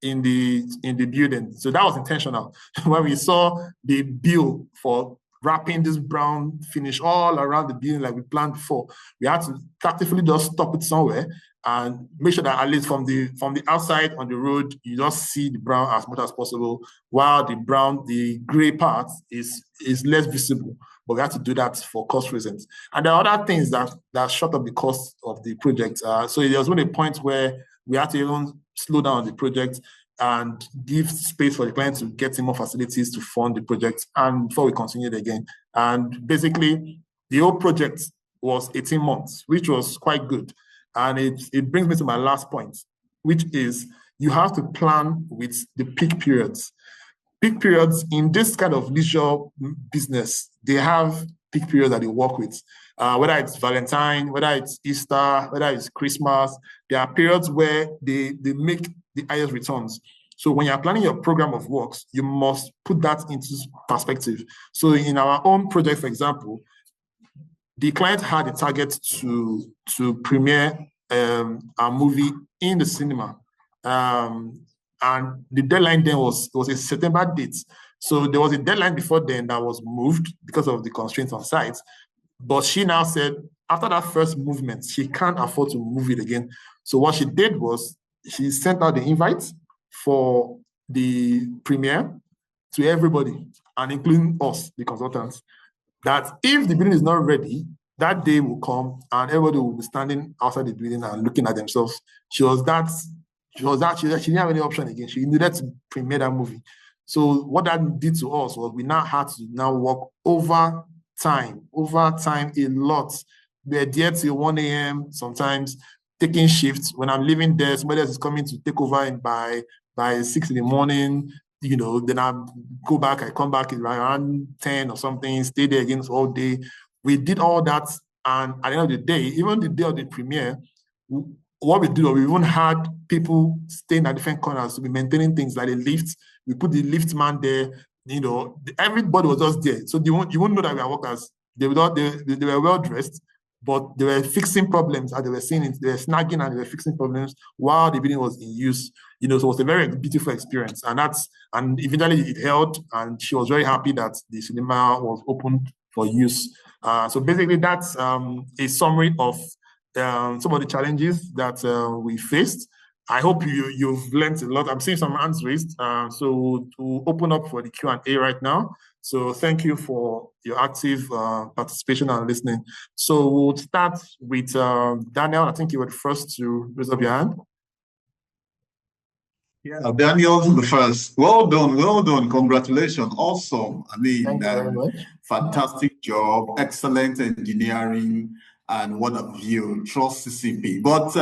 in the building. So that was intentional. When we saw the bill for wrapping this brown finish all around the building like we planned before, we had to tactically just stop it somewhere and make sure that at least from the outside on the road, you just see the brown as much as possible, while the gray part is less visible. But we have to do that for cost reasons. And there are other things that shot up the cost of the project. So there was a point where we had to even slow down the project and give space for the client to get more facilities to fund the project, and before we continued again. And basically, the whole project was 18 months, which was quite good. And it brings me to my last point, which is you have to plan with the peak periods. Peak periods in this kind of leisure business, they have peak periods that they work with. Whether it's Valentine, whether it's Easter, whether it's Christmas, there are periods where they make the highest returns. So when you're planning your program of works, you must put that into perspective. So in our own project, for example, the client had a target to premiere a movie in the cinema. And the deadline then was a September date. So there was a deadline before then that was moved because of the constraints on site. But she now said, after that first movement, she can't afford to move it again. So what she did was she sent out the invite for the premiere to everybody, and including us, the consultants, that if the building is not ready, that day will come and everybody will be standing outside the building and looking at themselves. She didn't have any option again. She needed to premiere that movie. So what that did to us was we now had to work overtime a lot. We're there till 1 a.m. sometimes, taking shifts. When I'm leaving there, somebody else is coming to take over by 6 in the morning. Then I go back, I come back around 10 or something, stay there again all day. We did all that, And at the end of the day, even the day of the premiere, what we did, we even had people staying at different corners to be maintaining things like the lift. We put the lift man there. You know, everybody was just there. So you won't know that we are workers. They were well dressed, but they were fixing problems as they were seeing it. They were snagging and they were fixing problems while the building was in use. You know, so it was a very beautiful experience. And eventually it held, and she was very happy that the cinema was opened for use. So basically that's a summary of some of the challenges that we faced. I hope you've learned a lot. I'm seeing some hands raised. So to open up for the Q&A right now. So thank you for your active participation and listening. So we'll start with Daniel. I think you were the first to raise up your hand. Yeah, Daniel the first. Well done. Congratulations. Awesome. I mean, thank you very much. Fantastic job, excellent engineering, and what have you. Trust CCP. But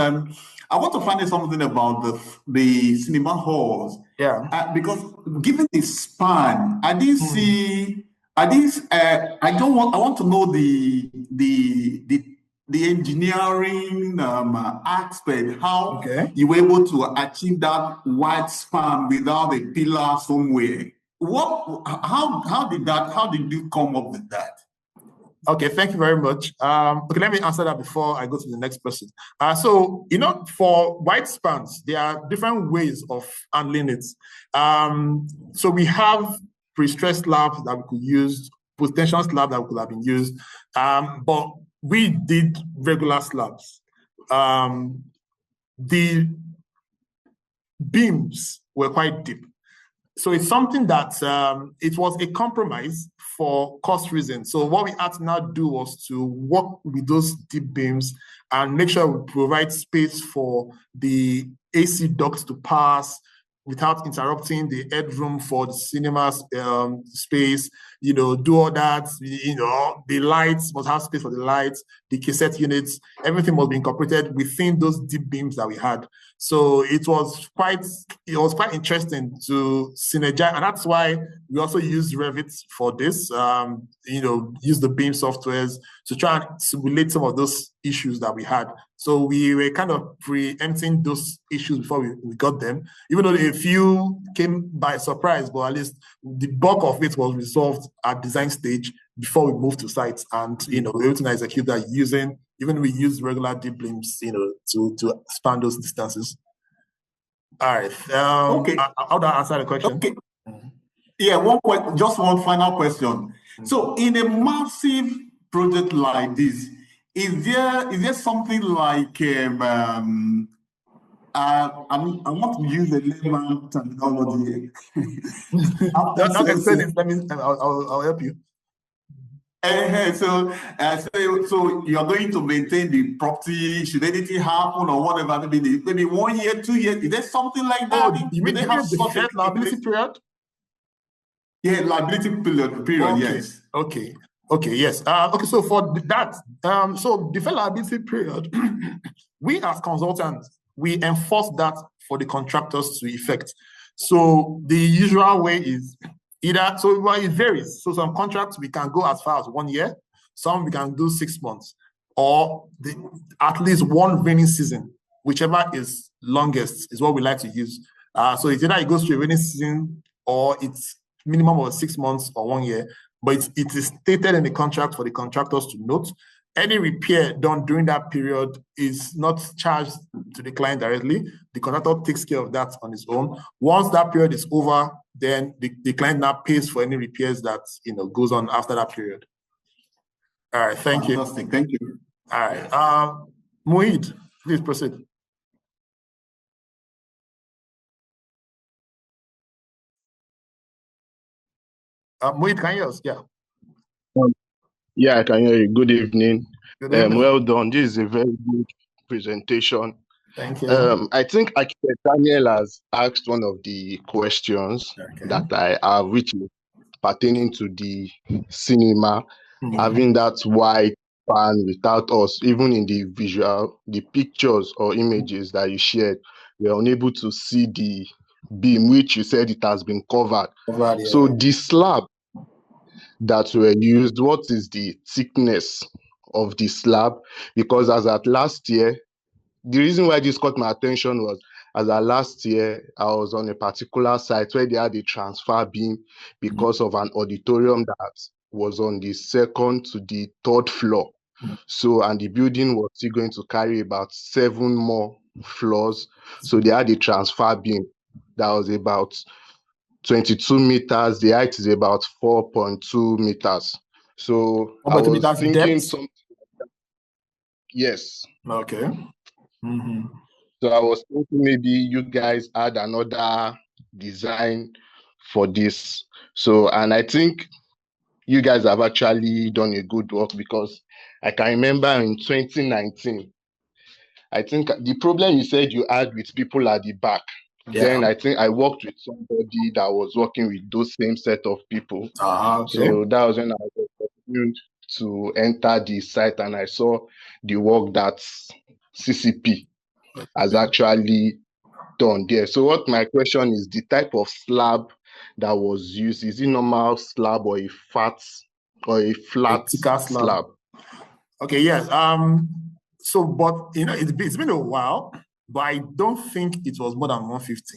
I want to find out something about the cinema halls. Yeah. Because given the span, I didn't see. I want to know the engineering aspect, how you were able to achieve that wide span without a pillar somewhere. How did you come up with that? Okay, thank you very much. Okay, let me answer that before I go to the next person. So, you know, for wide spans, there are different ways of handling it. So we have pre-stressed slabs that we could use, post-tension slabs that could have been used, but we did regular slabs. The beams were quite deep. So it's something that it was a compromise for cost reasons. So what we had to now do was to work with those deep beams and make sure we provide space for the AC ducts to pass without interrupting the headroom for the cinema space, you know, do all that, you know, the lights must have space for the lights, the cassette units, everything must be incorporated within those deep beams that we had. So it was quite interesting to synergize, and that's why we also use Revit for this, you know, use the beam softwares to try and simulate some of those issues that we had. So we were kind of preempting those issues before we got them, even though a few came by surprise, but at least the bulk of it was resolved at design stage before we moved to site. And, you know, we were able to execute that we use regular deep beams, you know, to span those distances. All right. Okay. How do I answer the question? Okay. Yeah, just one final question. So in a massive project like this, is there something like I want to use a layman terminology. Not explain it. I'll help you. So you're going to maintain the property. Should anything happen or whatever, maybe 1 year, 2 years, is there something like that? Oh, you mean they have the shared liability period? Yeah, liability period, okay. Yes. Okay, yes. Okay, so for that, so the liability period, we as consultants, we enforce that for the contractors to effect. So the usual way is either, so it varies. So some contracts we can go as far as 1 year, some we can do 6 months, or at least one rainy season, whichever is longest is what we like to use. So it's either it goes to a rainy season or it's minimum of 6 months or 1 year, but it is stated in the contract for the contractors to note. Any repair done during that period is not charged to the client directly. The contractor takes care of that on his own. Once that period is over, then the client now pays for any repairs that, you know, goes on after that period. All right, thank you. Fantastic, thank you. All right, Mohid, please proceed. Mohid, can you hear us? Yeah. Yeah, I can hear you. Good evening. Good evening. Well done. This is a very good presentation. Thank you. I think Daniel has asked one of the questions that I have, which is pertaining to the cinema, having that wide span without us, even in the visual, the pictures or images that you shared, we are unable to see the beam, which you said it has been covered. So the slab that were used, what is the thickness of the slab, because as at last year, the reason why this caught my attention was as at last year, I was on a particular site where they had a transfer beam because of an auditorium that was on the 2nd to the 3rd floor. So, and the building was still going to carry about 7 more floors. So they had a transfer beam that was about 22 meters. The height is about 4.2 meters. So I was thinking something. Yes. Okay. So I was thinking maybe you guys had another design for this. So, and I think you guys have actually done a good work, because I can remember in 2019, I think the problem you said you had with people at the back. Yeah. Then I think I worked with somebody that was working with those same set of people. Okay. So that was when I was opportunity to enter the site, and I saw the work that CCP has actually done there. So what my question is, the type of slab that was used, is it normal slab or a flat slab? Okay, yes. So, but you know, it's been a while, but I don't think it was more than 150.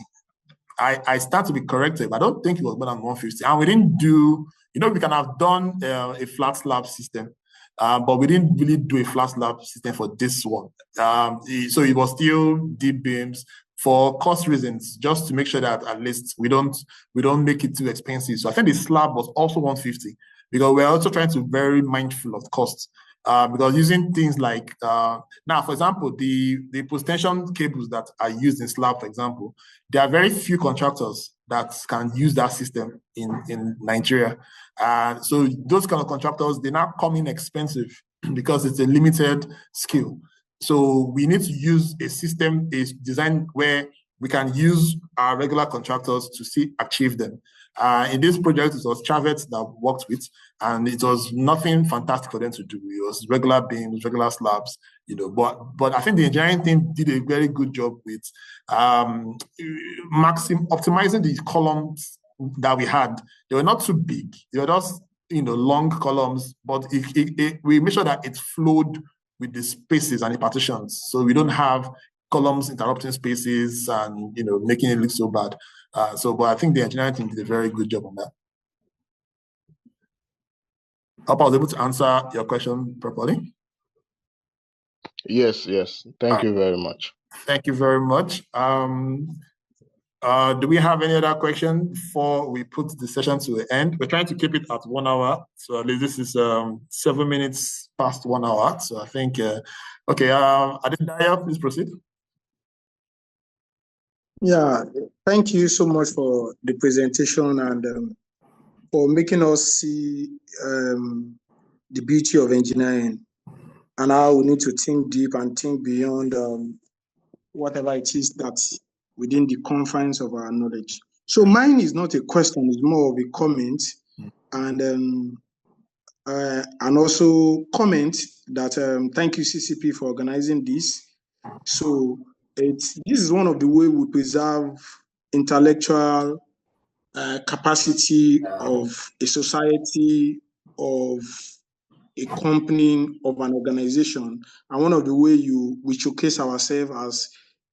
I stand to be corrected, but I don't think it was more than 150. And we didn't do, you know, we can have done a flat slab system, but we didn't really do a flat slab system for this one. So it was still deep beams for cost reasons, just to make sure that at least we don't make it too expensive. So I think the slab was also 150, because we're also trying to be very mindful of costs. Because using things like now, for example, the post-tension cables that are used in slab, for example, there are very few contractors that can use that system in Nigeria. So those kind of contractors, they now come in expensive because it's a limited skill. So we need to use a system, a design where we can use our regular contractors to achieve them. In this project, it was Travet that worked with, and it was nothing fantastic for them to do. It was regular beams, regular slabs, you know. But I think the engineering team did a very good job with optimizing the columns that we had. They were not too big. They were just, you know, long columns, but we made sure that it flowed with the spaces and the partitions, so we don't have columns interrupting spaces and, you know, making it look so bad. But I think the engineering team did a very good job on that. Hope I was able to answer your question properly. Yes. Thank you very much. Thank you very much. Do we have any other question before we put the session to the end? We're trying to keep it at 1 hour. So at least this is 7 minutes past 1 hour. So I think, okay, Adedaya, please proceed. Yeah, thank you so much for the presentation and for making us see the beauty of engineering and how we need to think deep and think beyond whatever it is that within the confines of our knowledge. So mine is not a question, it's more of a comment and also comment that thank you CCP for organizing this. So this is one of the ways we preserve intellectual capacity of a society, of a company, of an organization, and one of the ways we showcase ourselves as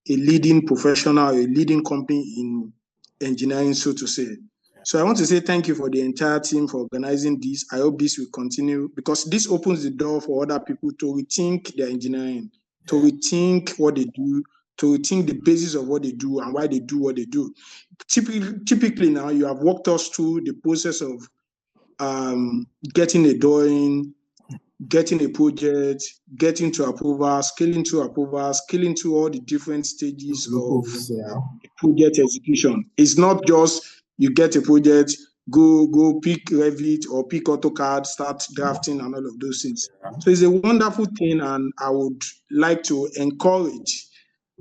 a leading professional, a leading company in engineering, so to say. So I want to say thank you for the entire team for organizing this. I hope this will continue, because this opens the door for other people to rethink their engineering, to rethink what they do, to rethink the basis of what they do and why they do what they do. Typically now, you have walked us through the process of getting a drawing, getting a project, getting to approval, scaling to all the different stages of project execution. It's not just you get a project, go pick Revit or pick AutoCAD, start drafting and all of those things. So it's a wonderful thing, and I would like to encourage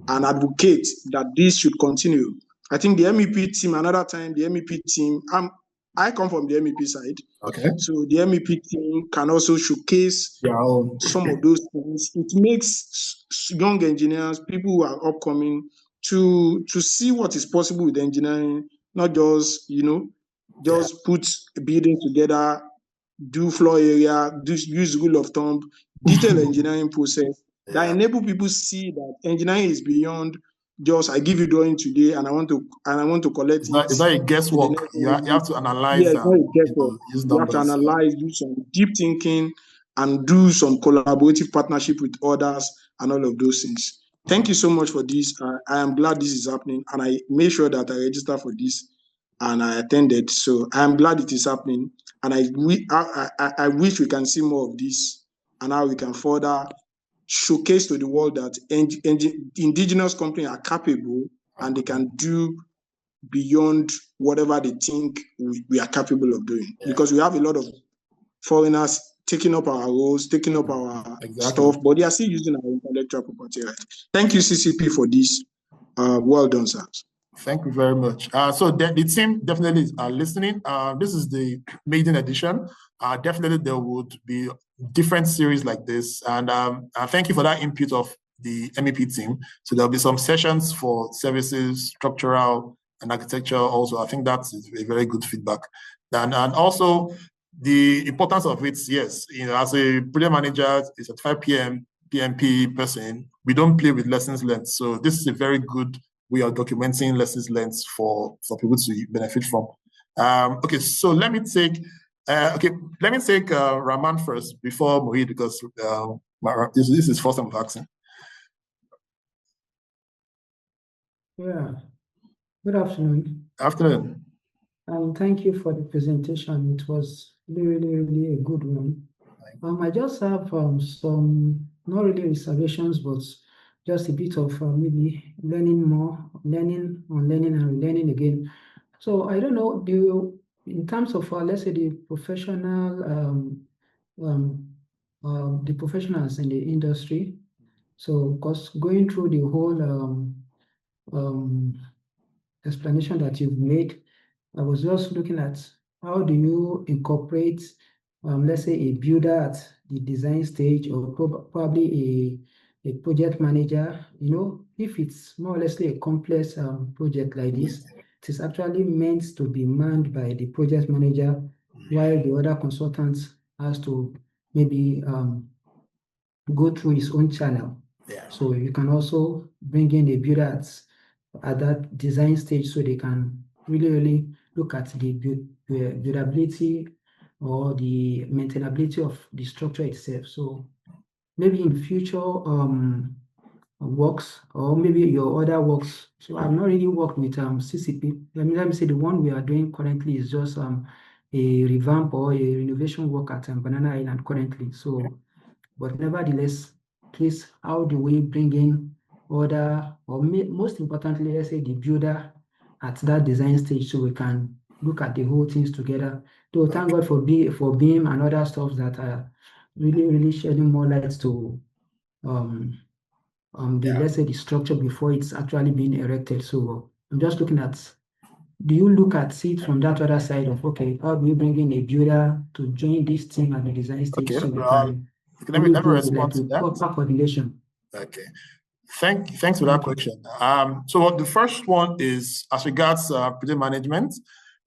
and advocate that this should continue. I think the MEP team, another time, the MEP team, I come from the MEP side. Okay. So the MEP team can also showcase some of those things. It makes young engineers, people who are upcoming, to see what is possible with engineering, not just, just put a building together do floor area, use rule of thumb, detailed engineering process that enable people see that engineering is beyond just I give you drawing today and I want to collect it. It's not a guesswork. You have to analyze. Yeah, it's not a guesswork. You have to analyze, do some deep thinking, and do some collaborative partnership with others and all of those things. Thank you so much for this. I am glad this is happening, and I made sure that I registered for this and I attended. So I am glad it is happening, and I wish we can see more of this and how we can further showcase to the world that indigenous companies are capable and they can do beyond whatever they think we are capable of doing. Because we have a lot of foreigners taking up our roles, taking up our stuff, but they are still using our intellectual property right. Thank you, CCP, for this. Well done, sir. Thank you very much. So the team definitely is listening. This is the maiden edition. Definitely there would be different series like this. And thank you for that input of the MEP team. So there'll be some sessions for services, structural, and architecture also. I think that's a very good feedback. And also the importance of it, yes, as a project manager, it's at 5 p.m. PMP person, we don't play with lessons learned. So this is a very good way of documenting lessons learned for people to benefit from. Okay, so let me take Raman first before Mohit, because this is first time of asking. Yeah. Good afternoon. Afternoon. Thank you for the presentation. It was really a good one. I just have some, not really reservations, but just a bit of maybe learning and relearning again. So I don't know, in terms of, let's say, the professional, the professionals in the industry, so because going through the whole explanation that you've made, I was just looking at how do you incorporate, let's say, a builder at the design stage, or probably a project manager. If it's more or less a complex project like this, it is actually meant to be manned by the project manager, while the other consultant has to maybe go through his own channel. So you can also bring in a builder at that design stage, so they can really look at the buildability or the maintainability of the structure itself. So maybe in future works, or maybe your other works. So I've not really worked with CCP. Let me say the one we are doing currently is just a revamp or a renovation work at Banana Island currently. So, but nevertheless, please, how do we bring in other, or most importantly, let's say the builder at that design stage, so we can look at the whole things together. So thank God for BIM and other stuff that are really shedding more light to let's say the structure before it's actually being erected. So I'm just looking at, do you look at it from that other side of, okay, how do we bring in a builder to join this team at the design stage, so we can let me respond to that. Proper coordination. Okay. Thanks for that question. So the first one is as regards project management.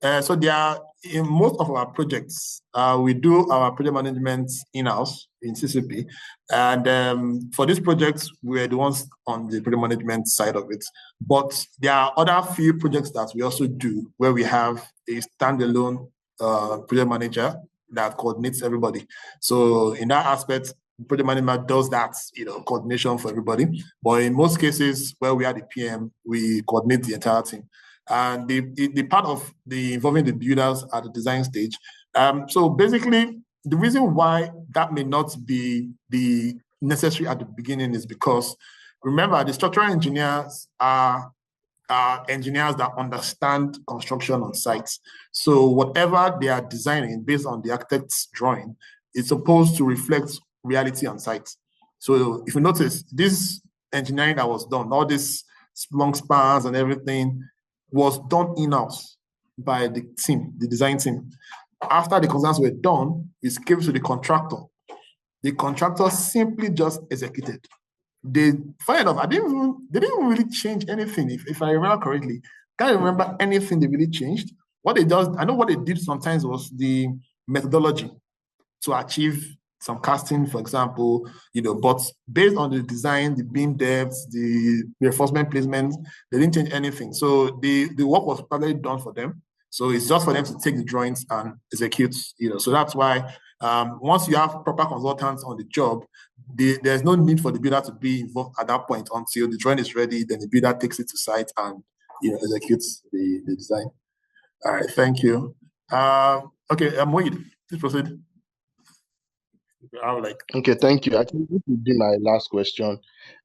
So there are, in most of our projects, we do our project management in-house in CCP. And for these projects, we're the ones on the project management side of it. But there are other few projects that we also do where we have a standalone project manager that coordinates everybody. So in that aspect, project management does that, coordination for everybody. But in most cases where we are the PM, we coordinate the entire team. And the part of the involving the builders at the design stage. So basically, the reason why that may not be necessary at the beginning is because, remember, the structural engineers are engineers that understand construction on sites. So whatever they are designing based on the architect's drawing is supposed to reflect reality on site. So if you notice, this engineering that was done, all this long spans and everything was done in-house by the team, the design team. After the concerns were done, it came to the contractor. The contractor simply just executed. Funny enough, they didn't even really change anything, if I remember correctly. Can't remember anything they really changed. What they just, I know what they did sometimes was the methodology. to achieve some casting, for example, but based on the design, the beam depths, the reinforcement placement, they didn't change anything. So the work was probably done for them. So it's just for them to take the drawings and execute, So that's why once you have proper consultants on the job, there's no need for the builder to be involved at that point until the drawing is ready. Then the builder takes it to site and executes the design. All right, thank you. Okay, Moid, please proceed. Okay, thank you. I think this would be my last question.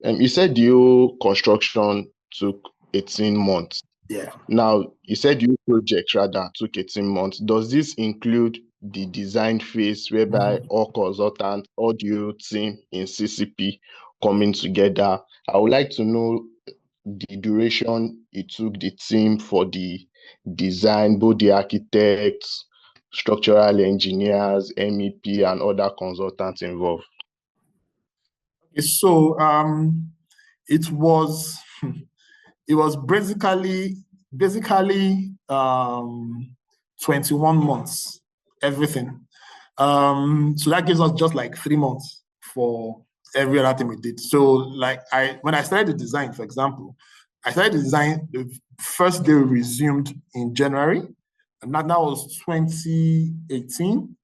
You said your construction took 18 months. Yeah. Now, you said your project rather took 18 months. Does this include the design phase whereby all consultants, all the team in CCP coming together? I would like to know the duration it took the team for the design, both the architects, structural engineers, MEP, and other consultants involved. So it was basically 21 months, everything. So that gives us just like 3 months for every other thing we did. So when I started the design, for example, I started the design, the first day we resumed in January, and that was 2018.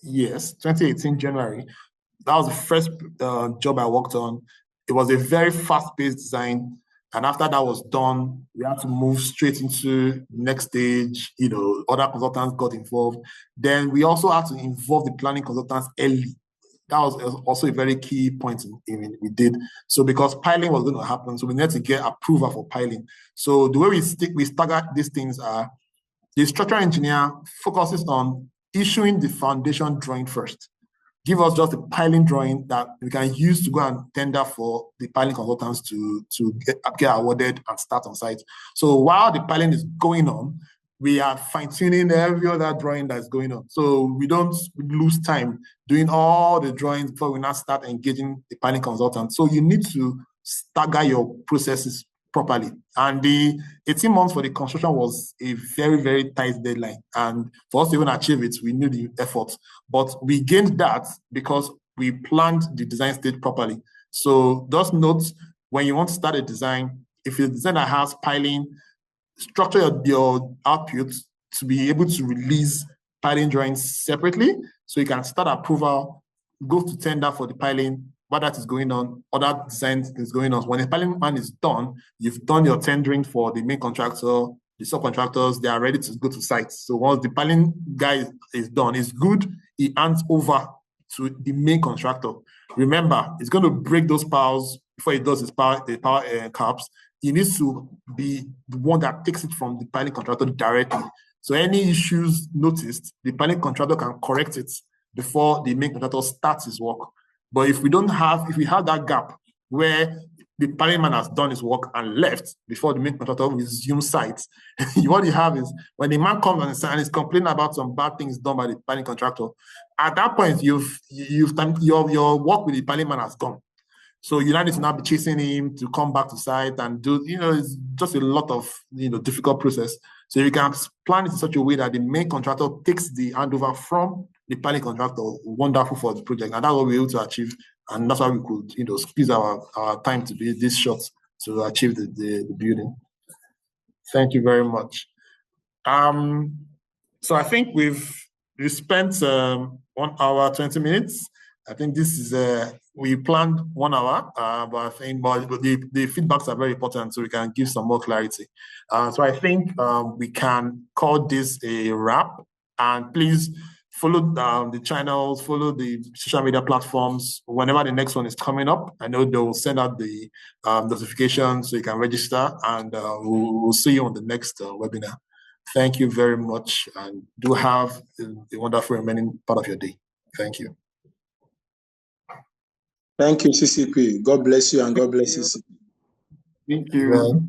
Yes, 2018 January. That was the first job I worked on. It was a very fast-paced design. And after that was done, we had to move straight into the next stage. Other consultants got involved. Then we also had to involve the planning consultants early. That was also a very key point we did. So because piling was going to happen, so we needed to get approval for piling. So the way we stagger these things are, the structural engineer focuses on issuing the foundation drawing first. Give us just a piling drawing that we can use to go and tender for the piling consultants to get awarded and start on site. So while the piling is going on, we are fine-tuning every other drawing that's going on. So we don't lose time doing all the drawings before we now start engaging the piling consultant. So you need to stagger your processes properly. And the 18 months for the construction was a very, very tight deadline. And for us to even achieve it, we knew the effort. But we gained that because we planned the design stage properly. So just note, when you want to start a design, if your designer has piling, structure your output to be able to release piling drawings separately, so you can start approval, go to tender for the piling, while that is going on, other design is going on. When the piling plan is done, you've done your tendering for the main contractor, the subcontractors, they are ready to go to site. So once the piling guy is done, it's good, he hands over to the main contractor. Remember, it's going to break those piles before he does his power caps. He needs to be the one that takes it from the piling contractor directly. So any issues noticed, the piling contractor can correct it before the main contractor starts his work. But if we have that gap where the piling man has done his work and left before the main contractor resumes site, what you have is when the man comes and is complaining about some bad things done by the piling contractor, at that point your work with the piling man has gone. So you need to now be chasing him to come back to site and do, it's just a lot of, difficult process. So you can plan it in such a way that the main contractor takes the handover from the piling contractor. Wonderful for the project. And that's what we're able to achieve. And that's why we could, squeeze our time to be this short to achieve the building. Thank you very much. So I think we've spent 1 hour, 20 minutes. I think this is we planned 1 hour, but I think the feedbacks are very important, so we can give some more clarity. So I think we can call this a wrap. And please follow the channels, follow the social media platforms. Whenever the next one is coming up, I know they will send out the notification so you can register, and we'll see you on the next webinar. Thank you very much, and do have a wonderful remaining part of your day. Thank you. Thank you, CCP. God bless you and God bless CCP. Thank you.